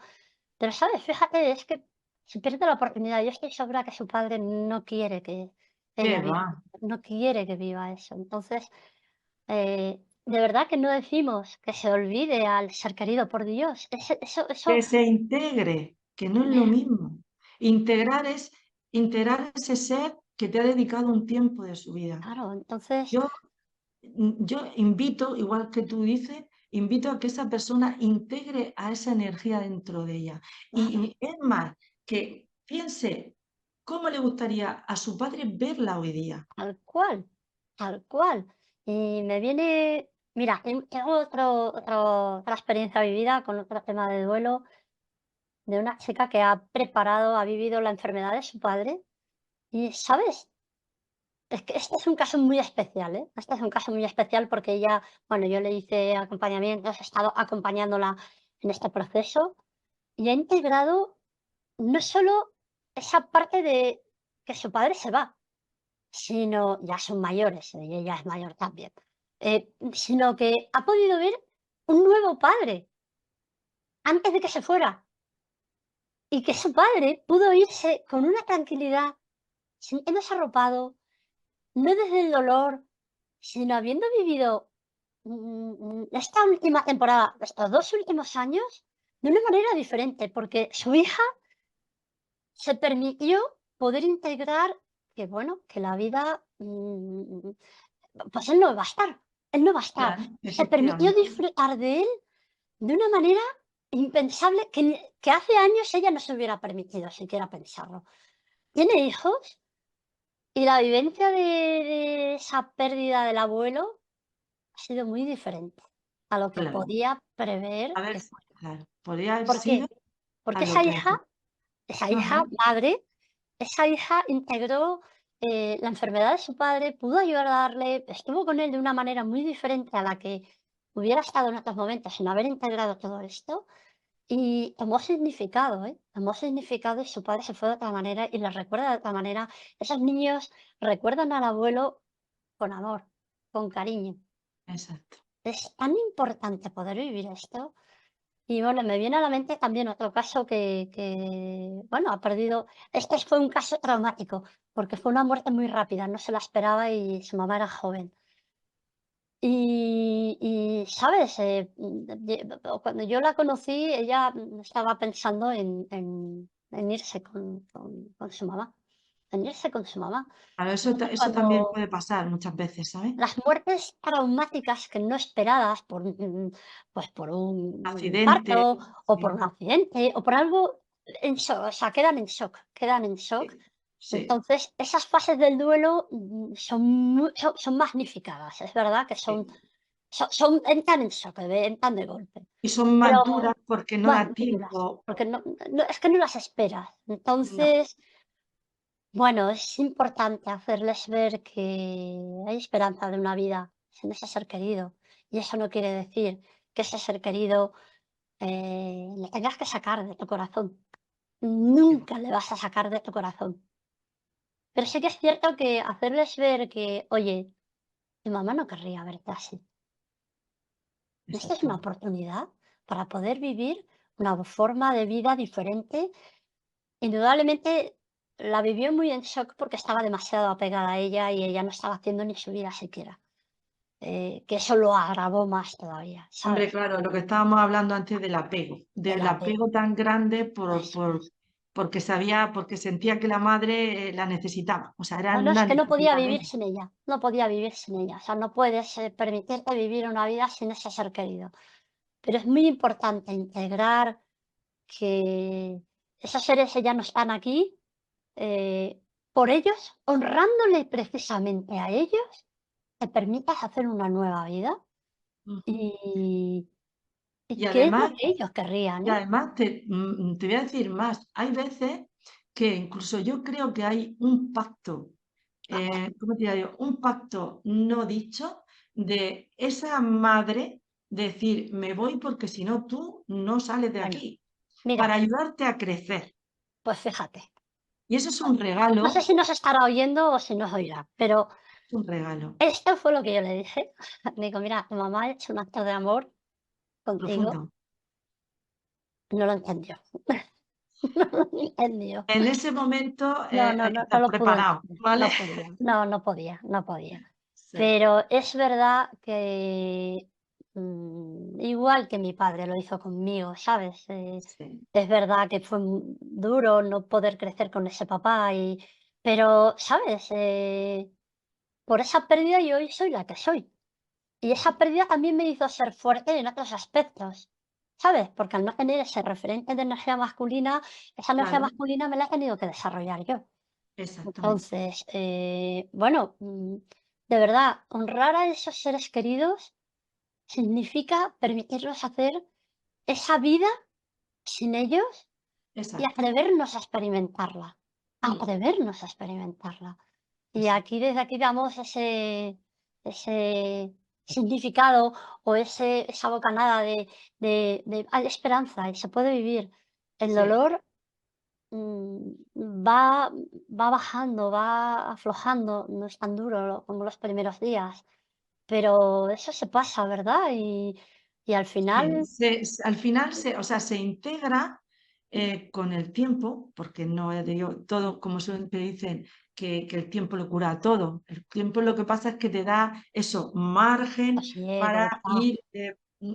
A: Pero, ¿sabes? Fíjate, es que se pierde la oportunidad. Yo estoy segura que su padre no quiere que
B: ¿Qué
A: ella viva,
B: va?
A: no quiere que viva eso. Entonces, de verdad que no decimos que se olvide al ser querido por Dios. Eso,
B: Que se integre, que no es lo mismo. Integrar ese ser que te ha dedicado un tiempo de su vida.
A: claro, entonces,
B: Yo, yo invito, igual que tú dices, invito a que esa persona integre a esa energía dentro de ella.
A: claro,
B: Y es más, que piense cómo le gustaría a su padre verla hoy día.
A: tal cual, tal cual. Y me viene, mira, tengo otra experiencia vivida con otro tema de duelo de una chica que ha vivido la enfermedad de su padre. Y, ¿sabes? Es que este es un caso muy especial, ¿eh? Este es un caso muy especial porque ella, bueno, yo le hice acompañamientos, he estado acompañándola en este proceso y ha integrado no solo esa parte de que su padre se va, sino ya son mayores, y ella es mayor también, sino que ha podido ver un nuevo padre antes de que se fuera y que su padre pudo irse con una tranquilidad, sintiéndose arropado, no desde el dolor, sino habiendo vivido esta última temporada, estos 2 últimos años, de una manera diferente, porque su hija se permitió poder integrar que, bueno, que la vida, pues él no va a estar, él no va a estar.
B: Claro,
A: Se permitió
B: efectivamente.
A: disfrutar de él de una manera impensable que hace años ella no se hubiera permitido siquiera pensarlo. Tiene hijos y la vivencia de esa pérdida del abuelo ha sido muy diferente a lo que
B: Claro.
A: podía prever
B: A ver,
A: que fuera.
B: claro, podría haber
A: ¿Por
B: sido
A: qué? Porque
B: a lo que...
A: esa hija
B: Ajá,
A: madre, esa hija integró, la enfermedad de su padre, pudo ayudarle, estuvo con él de una manera muy diferente a la que hubiera estado en otros momentos sin haber integrado todo esto, y tomó significado, ¿eh? Tomó significado y su padre se fue de otra manera y le recuerda de otra manera. Esos niños recuerdan al abuelo con amor, con cariño.
B: exacto.
A: Es tan importante poder vivir esto. Y bueno, me viene a la mente también otro caso bueno, ha perdido. Este fue un caso traumático, porque fue una muerte muy rápida, no se la esperaba y su mamá era joven. ¿Sabes? Cuando yo la conocí, ella estaba pensando en irse con su mamá, en irse con su mamá.
B: Claro,
A: Entonces,
B: eso también puede pasar muchas veces, ¿sabes?
A: las muertes traumáticas que no esperadas por, pues por un
B: Accidente,
A: infarto, o por un
B: sí,
A: accidente, o por algo en shock, o sea, quedan en shock, quedan en shock.
B: sí, sí,
A: Entonces, esas fases del duelo, son magnificadas. Es verdad que
B: sí.
A: entran en shock, entran de golpe.
B: Y son más duras
A: Pero,
B: porque no
A: bueno,
B: da
A: duras,
B: tiempo.
A: porque es que no las esperas.
B: No,
A: Entonces, bueno, es importante hacerles ver que hay esperanza de una vida sin ese ser querido. Y eso no quiere decir que ese ser querido le tengas que sacar de tu corazón. Nunca le vas a sacar de tu corazón. Pero sí que es cierto que hacerles ver que, oye, mi mamá no querría verte así. Esta es una
B: exactamente.
A: oportunidad para poder vivir una forma de vida diferente. Indudablemente la vivió muy en shock porque estaba demasiado apegada a ella y ella no estaba haciendo ni su vida siquiera. Que eso lo agravó más todavía,
B: Hombre,
A: ¿sabes?
B: claro, lo que estábamos hablando antes
A: El
B: del
A: apego.
B: apego tan grande
A: Eso es.
B: porque sabía, porque sentía que la madre la necesitaba. O sea, era
A: No, no, es
B: una
A: que no podía
B: necesidad de
A: vivir
B: ella.
A: sin ella. No podía vivir sin ella. O sea, no puedes permitirte vivir una vida sin ese ser querido. Pero es muy importante integrar que esos seres ya no están aquí, por ellos, honrándole precisamente a ellos, te permitas hacer una nueva vida
B: Ujú.
A: y, y
B: Y
A: qué es lo
B: además,
A: que ellos querrían, ¿eh?
B: te voy a decir más. Hay veces que incluso yo creo que hay un pacto, ¿cómo te digo? Un pacto no dicho de esa madre decir, me voy porque si no tú no sales de
A: Bueno,
B: aquí, para
A: mira,
B: ayudarte a crecer.
A: pues fíjate,
B: Y eso es un regalo,
A: no sé si nos estará oyendo o si nos oirá, pero
B: es un regalo
A: esto fue lo que yo le dije. Digo, mira, tu mamá ha hecho un acto de amor contigo,
B: profundo.
A: no lo entendió. No lo entendió.
B: En ese momento
A: No, no,
B: hay que
A: no, no
B: estar
A: lo pudo
B: preparado,
A: entender,
B: ¿vale?
A: no podía, no, no podía, no podía.
B: Sí,
A: Pero es verdad que, igual que mi padre lo hizo conmigo, ¿sabes?
B: sí.
A: Es verdad que fue duro no poder crecer con ese papá pero, ¿sabes? Por esa pérdida yo hoy soy la que soy. Y esa pérdida también me hizo ser fuerte en otros aspectos, ¿sabes? Porque al no tener ese referente de energía masculina, esa energía
B: claro,
A: masculina me la he tenido que desarrollar yo.
B: exactamente.
A: Entonces, bueno, de verdad, honrar a esos seres queridos significa permitirnos hacer esa vida sin ellos y
B: Exacto,
A: atrevernos a experimentarla,
B: mm,
A: atrevernos a experimentarla. Y
B: exacto.
A: aquí, desde aquí damos ese significado o esa bocanada de hay esperanza y se puede vivir. El
B: Sí,
A: dolor va, va bajando, va aflojando, no es tan duro como los primeros días, pero eso se pasa, ¿verdad? Y al
B: sí,
A: final,
B: al final o sea, se integra con el tiempo, porque no, ya te digo, todo, como siempre dicen, que el tiempo lo cura todo. El tiempo lo que pasa es que te da eso, margen
A: así es, de
B: para
A: verdad.
B: ir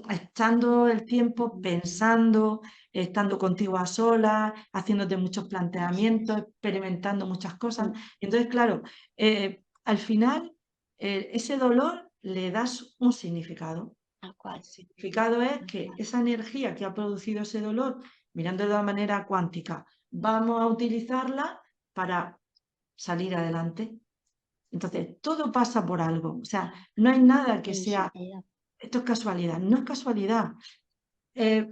B: estando el tiempo pensando, estando contigo a solas, haciéndote muchos
A: Así
B: planteamientos,
A: es.
B: experimentando muchas cosas.
A: Mm,
B: Y entonces, claro, al final, ese dolor le das un significado.
A: tal
B: El
A: cual,
B: significado es
A: tal
B: que
A: cual.
B: esa energía que ha producido ese dolor, mirando de una manera cuántica, vamos a utilizarla para salir adelante. Entonces, todo pasa por algo. O sea, no hay nada que
A: Tiene
B: sea,
A: sentido.
B: esto es casualidad, no es casualidad. Eh,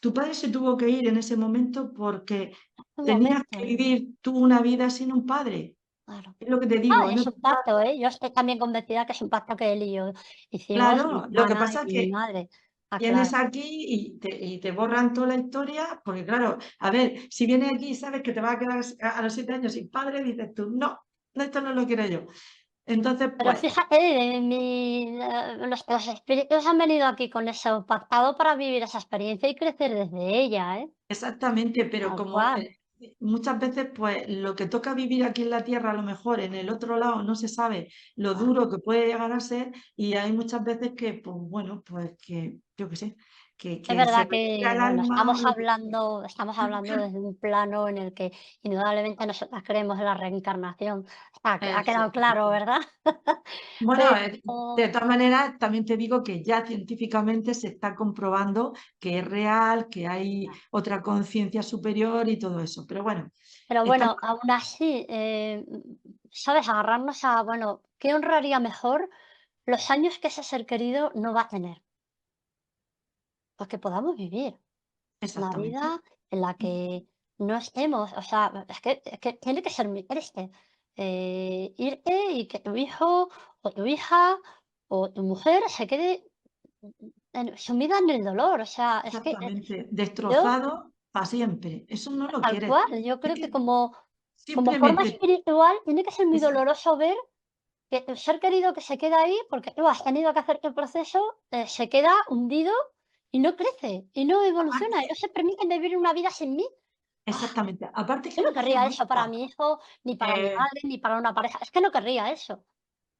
B: Tu padre se tuvo que ir en ese momento porque
A: Un
B: tenías
A: momento,
B: que vivir tú una vida sin un padre.
A: claro.
B: Es lo que te
A: Ah,
B: digo.
A: es un pacto, ¿eh? Yo estoy también convencida que es un pacto que él y yo hicimos, mi
B: Claro, lo que
A: hermana
B: pasa es
A: y mi
B: que
A: madre. Ah,
B: vienes
A: claro.
B: aquí y te borran toda la historia, porque claro, a ver, si vienes aquí y sabes que te vas a quedar a los 7 años sin padre, dices tú, no, no, esto no lo quiero yo. Entonces,
A: Pero
B: pues,
A: fíjate, los espíritus han venido aquí con eso pactado para vivir esa experiencia y crecer desde ella, ¿eh?
B: exactamente, pero
A: Tal
B: como
A: cual.
B: muchas veces, pues, lo que toca vivir aquí en la tierra, a lo mejor en el otro lado no se sabe lo
A: Claro.
B: duro que puede llegar a ser, y hay muchas veces que, pues, bueno, pues que, yo qué sé,
A: Es
B: que se
A: verdad
B: retira
A: que,
B: el
A: bueno,
B: alma o lo que
A: estamos hablando desde un plano en el que indudablemente nosotras creemos en la reencarnación. Ha
B: eso.
A: quedado claro, ¿verdad?
B: Bueno,
A: Pero
B: de todas maneras, también te digo que ya científicamente se está comprobando que es real, que hay otra conciencia superior y todo eso. Pero bueno,
A: pero
B: está,
A: bueno, aún así, ¿sabes? Agarrarnos a, bueno, ¿qué honraría mejor los años que ese ser querido no va a tener? Pues que podamos vivir una vida
B: exactamente.
A: en la que no estemos, o sea, es que tiene que ser muy triste, irte y que tu hijo o tu hija o tu mujer se quede sumida en el dolor, o sea, es que
B: Exactamente.
A: yo,
B: Destrozado para siempre. Eso no lo
A: tal
B: quieres.
A: cual, yo
B: Es
A: creo que
B: que
A: como forma
B: simplemente,
A: espiritual tiene que ser muy
B: esa-
A: doloroso ver que tu ser querido que se queda ahí, porque tú has tenido que hacer tu proceso, se queda hundido y no crece, y no evoluciona, y
B: aparte,
A: no se permite vivir una vida sin mí. ¡Ah!
B: exactamente. Aparte que
A: Yo
B: es
A: no
B: muy
A: querría eso para
B: egoísta.
A: mi hijo, ni para mi
B: Eh,
A: madre, ni para una pareja. Es que no querría eso.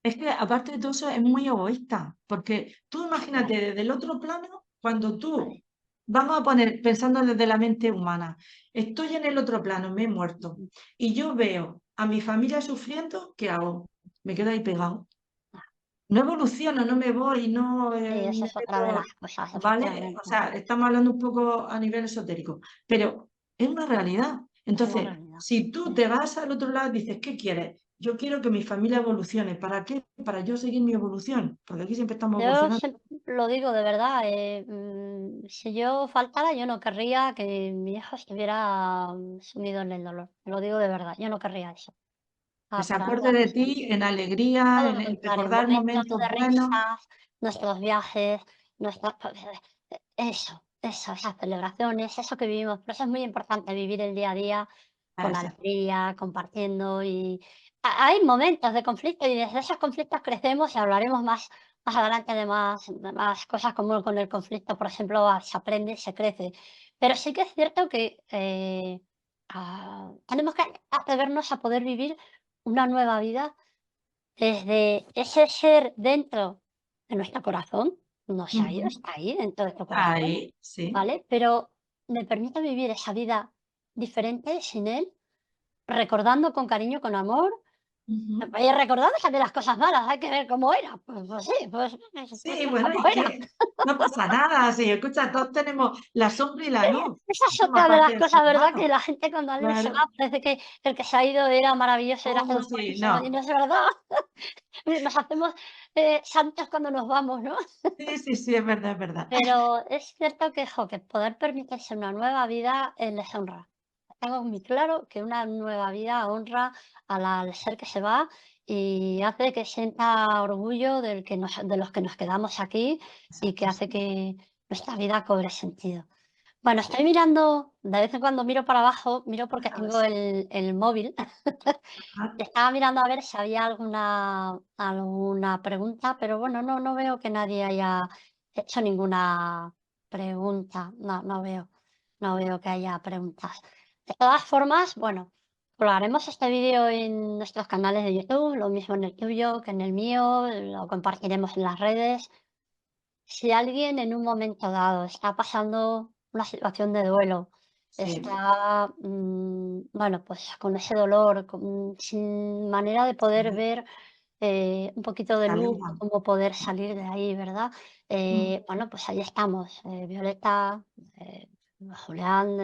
B: Es que aparte de todo eso es muy egoísta, porque tú
A: Vale,
B: imagínate desde el otro plano, cuando tú,
A: vale.
B: vamos a poner, pensando desde la mente humana, estoy en el otro plano, me he muerto,
A: Ujú.
B: y yo veo a mi familia sufriendo, ¿qué hago? Me quedo ahí pegado.
A: Ah,
B: No evoluciono, no me voy, no
A: sí, esa
B: me
A: es otra de las
B: meto,
A: cosas,
B: ¿vale? O
A: efectivamente.
B: sea, estamos hablando un poco a nivel esotérico, pero es una realidad.
A: Es una
B: Entonces,
A: realidad.
B: si tú
A: Sí.
B: te vas al otro lado y dices, ¿qué quieres? Yo quiero que mi familia evolucione. ¿Para qué? Para yo seguir mi evolución, porque aquí siempre estamos
A: Yo
B: evolucionando.
A: siem lo digo de verdad, si yo faltara, yo no querría que mi hijo estuviera sumido en el dolor. Lo digo de verdad, yo no querría eso.
B: Que se
A: Para
B: acuerde
A: nada.
B: de ti en alegría,
A: Todo
B: en
A: lo contrario,
B: recordar
A: momentos
B: momentos
A: de
B: buenos.
A: risas, nuestros viajes, nuestras eso, esas celebraciones, eso que vivimos. Por eso es muy importante vivir el día a día con
B: Esa,
A: alegría, compartiendo y hay momentos de conflicto y desde esos conflictos crecemos y hablaremos más adelante de más cosas como con el conflicto, por ejemplo, se aprende y se crece. Pero sí que es cierto que tenemos que atrevernos a poder vivir una nueva vida desde ese ser dentro de nuestro corazón, no se ha ido,
B: ujú,
A: está ahí dentro de tu corazón,
B: ahí, sí,
A: ¿vale? Pero me permite vivir esa vida diferente sin él, recordando con cariño, con amor,
B: Ujú.
A: Oye, recordando también las cosas malas, hay que ver cómo era. Pues sí,
B: Sí, bueno,
A: cómo
B: ¿y
A: era.
B: qué? No pasa nada, sí, escucha, todos tenemos la sombra y la luz,
A: Esa es
B: forma
A: otra de
B: parte
A: las
B: del ser
A: cosas, ¿verdad?
B: humano,
A: Que la gente cuando alguien se va
B: claro.
A: parece que el que se ha ido era maravilloso, era
B: Oh,
A: todo
B: sí,
A: buenísimo, y
B: no.
A: no es verdad. Nos hacemos santos cuando nos vamos, ¿no?
B: Sí, sí, sí, es verdad, es verdad.
A: Pero es cierto que, jo, que poder permitirse una nueva vida les honra. Tengo muy claro que una nueva vida honra al ser que se va y hace que sienta orgullo de los que nos quedamos aquí y que
B: Exacto,
A: hace
B: sí.
A: que nuestra vida cobre sentido. Bueno, estoy mirando, de vez en cuando miro para abajo, miro porque
B: A ver
A: tengo
B: si
A: el móvil.
B: ajá.
A: Estaba mirando a ver si había alguna pregunta, pero bueno, no veo que nadie haya hecho ninguna pregunta. No veo que haya preguntas. De todas formas, bueno, colgaremos este vídeo en nuestros canales de YouTube, lo mismo en el tuyo que en el mío, lo compartiremos en las redes. Si alguien en un momento dado está pasando una situación de duelo,
B: Sí,
A: está, bueno, pues con ese dolor, sin manera de poder
B: sí,
A: ver un poquito de luz,
B: salida.
A: cómo poder salir de ahí, ¿verdad?
B: Mm,
A: Bueno, pues ahí estamos, Violeta, Julián,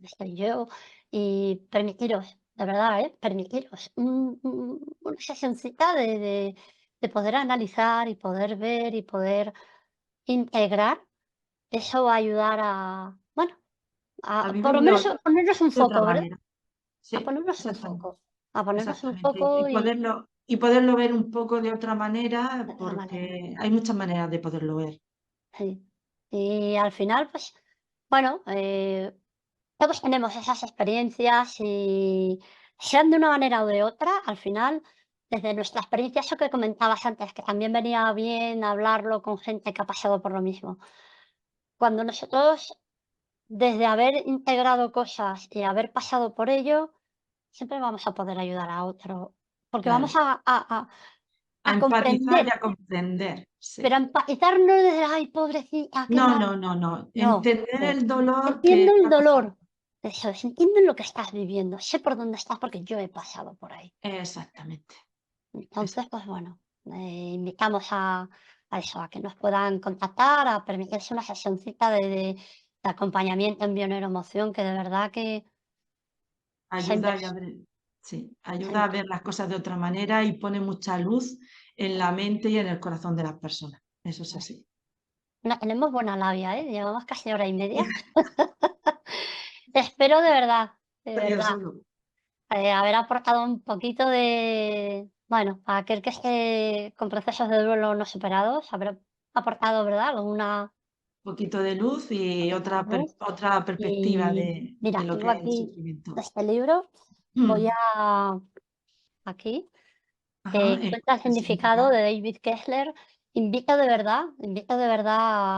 A: estoy yo, y permitiros, de verdad, permitiros una sesioncita de poder analizar y poder ver y poder integrar, eso va a ayudar a, bueno,
B: a
A: por lo
B: vivirlo
A: menos a ponernos un
B: de otra
A: foco, ¿verdad?
B: manera.
A: A
B: Sí,
A: ponernos un
B: exactamente,
A: foco, a ponernos un
B: exactamente.
A: foco
B: Y poderlo ver un poco de otra
A: de
B: manera,
A: otra manera.
B: porque hay muchas maneras de poderlo ver.
A: Sí. Y al final, pues, bueno, todos tenemos esas experiencias y sean de una manera o de otra, al final, desde nuestra experiencia, eso que comentabas antes, que también venía bien hablarlo con gente que ha pasado por lo mismo. Cuando nosotros, desde haber integrado cosas y haber pasado por ello, siempre vamos a poder ayudar a otro, porque
B: Claro,
A: vamos
B: a
A: a
B: empatizar y
A: comprender,
B: a comprender, sí.
A: pero a empatizar no desde, ay, pobrecita, qué
B: No,
A: mal.
B: no, no, no.
A: No,
B: Entender
A: de
B: el dolor que
A: entiendo el
B: está pasando.
A: dolor. Eso es, entiendo lo que estás viviendo, sé por dónde estás porque yo he pasado por ahí.
B: Exactamente.
A: Entonces, pues bueno, invitamos a eso, a que nos puedan contactar, a permitirse una sesioncita de acompañamiento en bioneuroemoción, que de verdad que esa
B: Ayuda y
A: inversión,
B: sí,
A: esa
B: ayuda a ver
A: inversión.
B: las cosas de otra manera y pone mucha luz en la mente y en el corazón de las personas. Eso es así.
A: No, tenemos buena labia, ¿eh? Llevamos casi hora y media. Espero de
B: Yo
A: verdad,
B: solo.
A: haber aportado un poquito de, bueno, a aquel que esté con procesos de duelo no superados, haber aportado, ¿verdad? Alguna
B: Un poquito de luz y
A: poquito de luz.
B: otra perspectiva
A: Y
B: de
A: mira,
B: lo
A: tengo
B: que es el
A: aquí
B: sufrimiento.
A: este libro, voy
B: Mm,
A: a, aquí,
B: ajá,
A: Encuentra el
B: el
A: significado
B: significado.
A: de David Kessler. Invito de verdad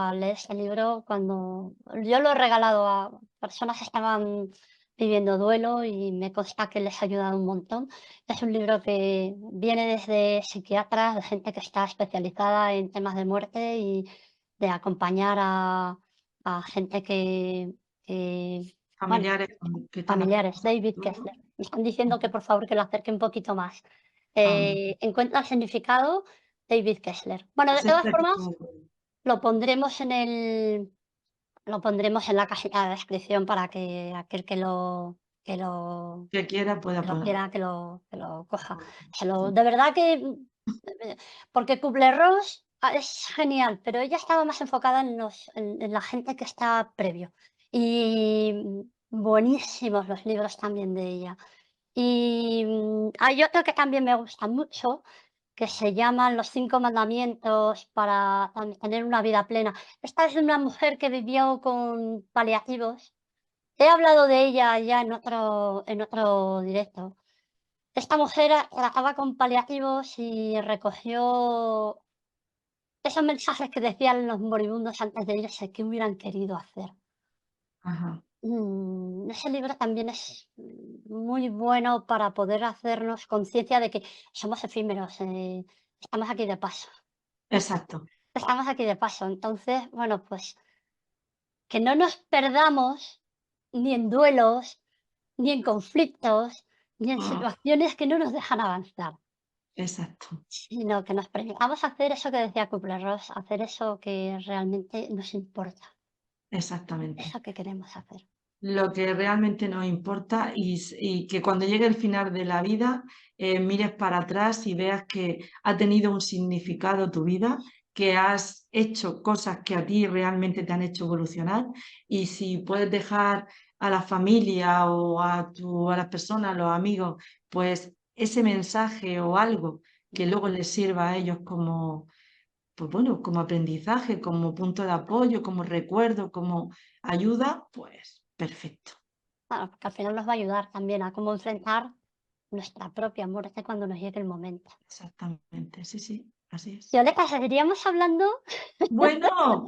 A: a leer este libro cuando yo lo he regalado a personas que estaban viviendo duelo y me consta que les ha ayudado un montón. Es un libro que viene desde psiquiatras, de gente que está especializada en temas de muerte y de acompañar a gente que, bueno,
B: Familiares que están
A: familiares,
B: pasando
A: David
B: duelo.
A: Kessler. Me están diciendo que por favor que lo acerque un poquito más.
B: Ah,
A: Encuentra el significado, David Kessler. Bueno, de
B: pues
A: todas
B: este
A: formas,
B: tipo
A: lo pondremos lo pondremos en la cajita de descripción para que aquel que lo,
B: que quiera pueda
A: que lo
B: poner.
A: quiera, que lo coja.
B: Sí.
A: De verdad que, porque Kubler-Ross es genial, pero ella estaba más enfocada en la gente que está previo. Y buenísimos los libros también de ella. Y hay otro que también me gusta mucho, que se llaman Los 5 mandamientos para tener una vida plena. Esta es de una mujer que vivió con paliativos. He hablado de ella ya en otro directo. Esta mujer trataba con paliativos y recogió esos mensajes que decían los moribundos antes de irse, que hubieran querido hacer.
B: Ajá.
A: Ese libro también es muy bueno para poder hacernos conciencia de que somos efímeros, estamos aquí de paso,
B: Exacto.
A: estamos aquí de paso. Entonces, bueno, pues que no nos perdamos ni en duelos, ni en conflictos, ni en
B: Ah,
A: situaciones que no nos dejan avanzar.
B: exacto,
A: sino que nos permitamos hacer eso que decía Kubler-Ross, hacer eso que realmente nos importa,
B: exactamente.
A: eso que queremos hacer.
B: Lo que realmente nos importa y que cuando llegue el final de la vida mires para atrás y veas que ha tenido un significado tu vida, que has hecho cosas que a ti realmente te han hecho evolucionar y si puedes dejar a la familia o a las personas, a los amigos, pues ese mensaje o algo que luego les sirva a ellos como pues bueno, como aprendizaje, como punto de apoyo, como recuerdo, como ayuda, pues perfecto.
A: Claro, porque al final nos va a ayudar también a cómo enfrentar nuestra propia muerte cuando nos llegue el momento.
B: Exactamente, sí, sí, así es.
A: Violeta, seguiríamos hablando
B: Bueno, no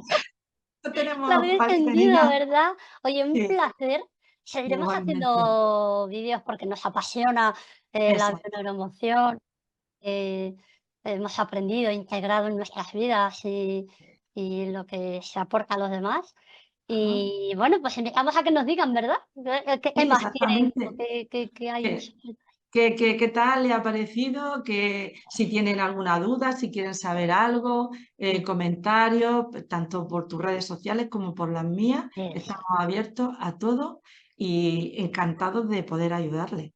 A: largo
B: tenemos
A: y tendido,
B: Marcelina.
A: ¿verdad? Oye, un
B: Sí,
A: placer. Seguiremos
B: igualmente.
A: haciendo vídeos porque nos apasiona la
B: Exacto.
A: neuroemoción. eh, Hemos aprendido, integrado en nuestras vidas y lo que se aporta a los demás.
B: Ajá.
A: Y bueno, pues invitamos a que nos digan, ¿verdad? ¿Qué
B: Sí,
A: más quieren o
B: exactamente.
A: qué hay en
B: ¿Qué,
A: sus vidas?
B: qué tal le ha parecido? Que si tienen alguna duda, si quieren saber algo, comentarios, tanto por tus redes sociales como por las mías,
A: Eso.
B: estamos abiertos a todo y encantados de poder ayudarles.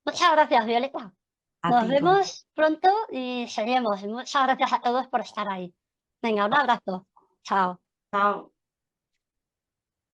A: Muchas gracias, Violeta.
B: A
A: Nos
B: ti, con
A: vemos pronto y seguimos. Y muchas gracias a todos por estar ahí. Venga, un abrazo. Chao.
B: chao.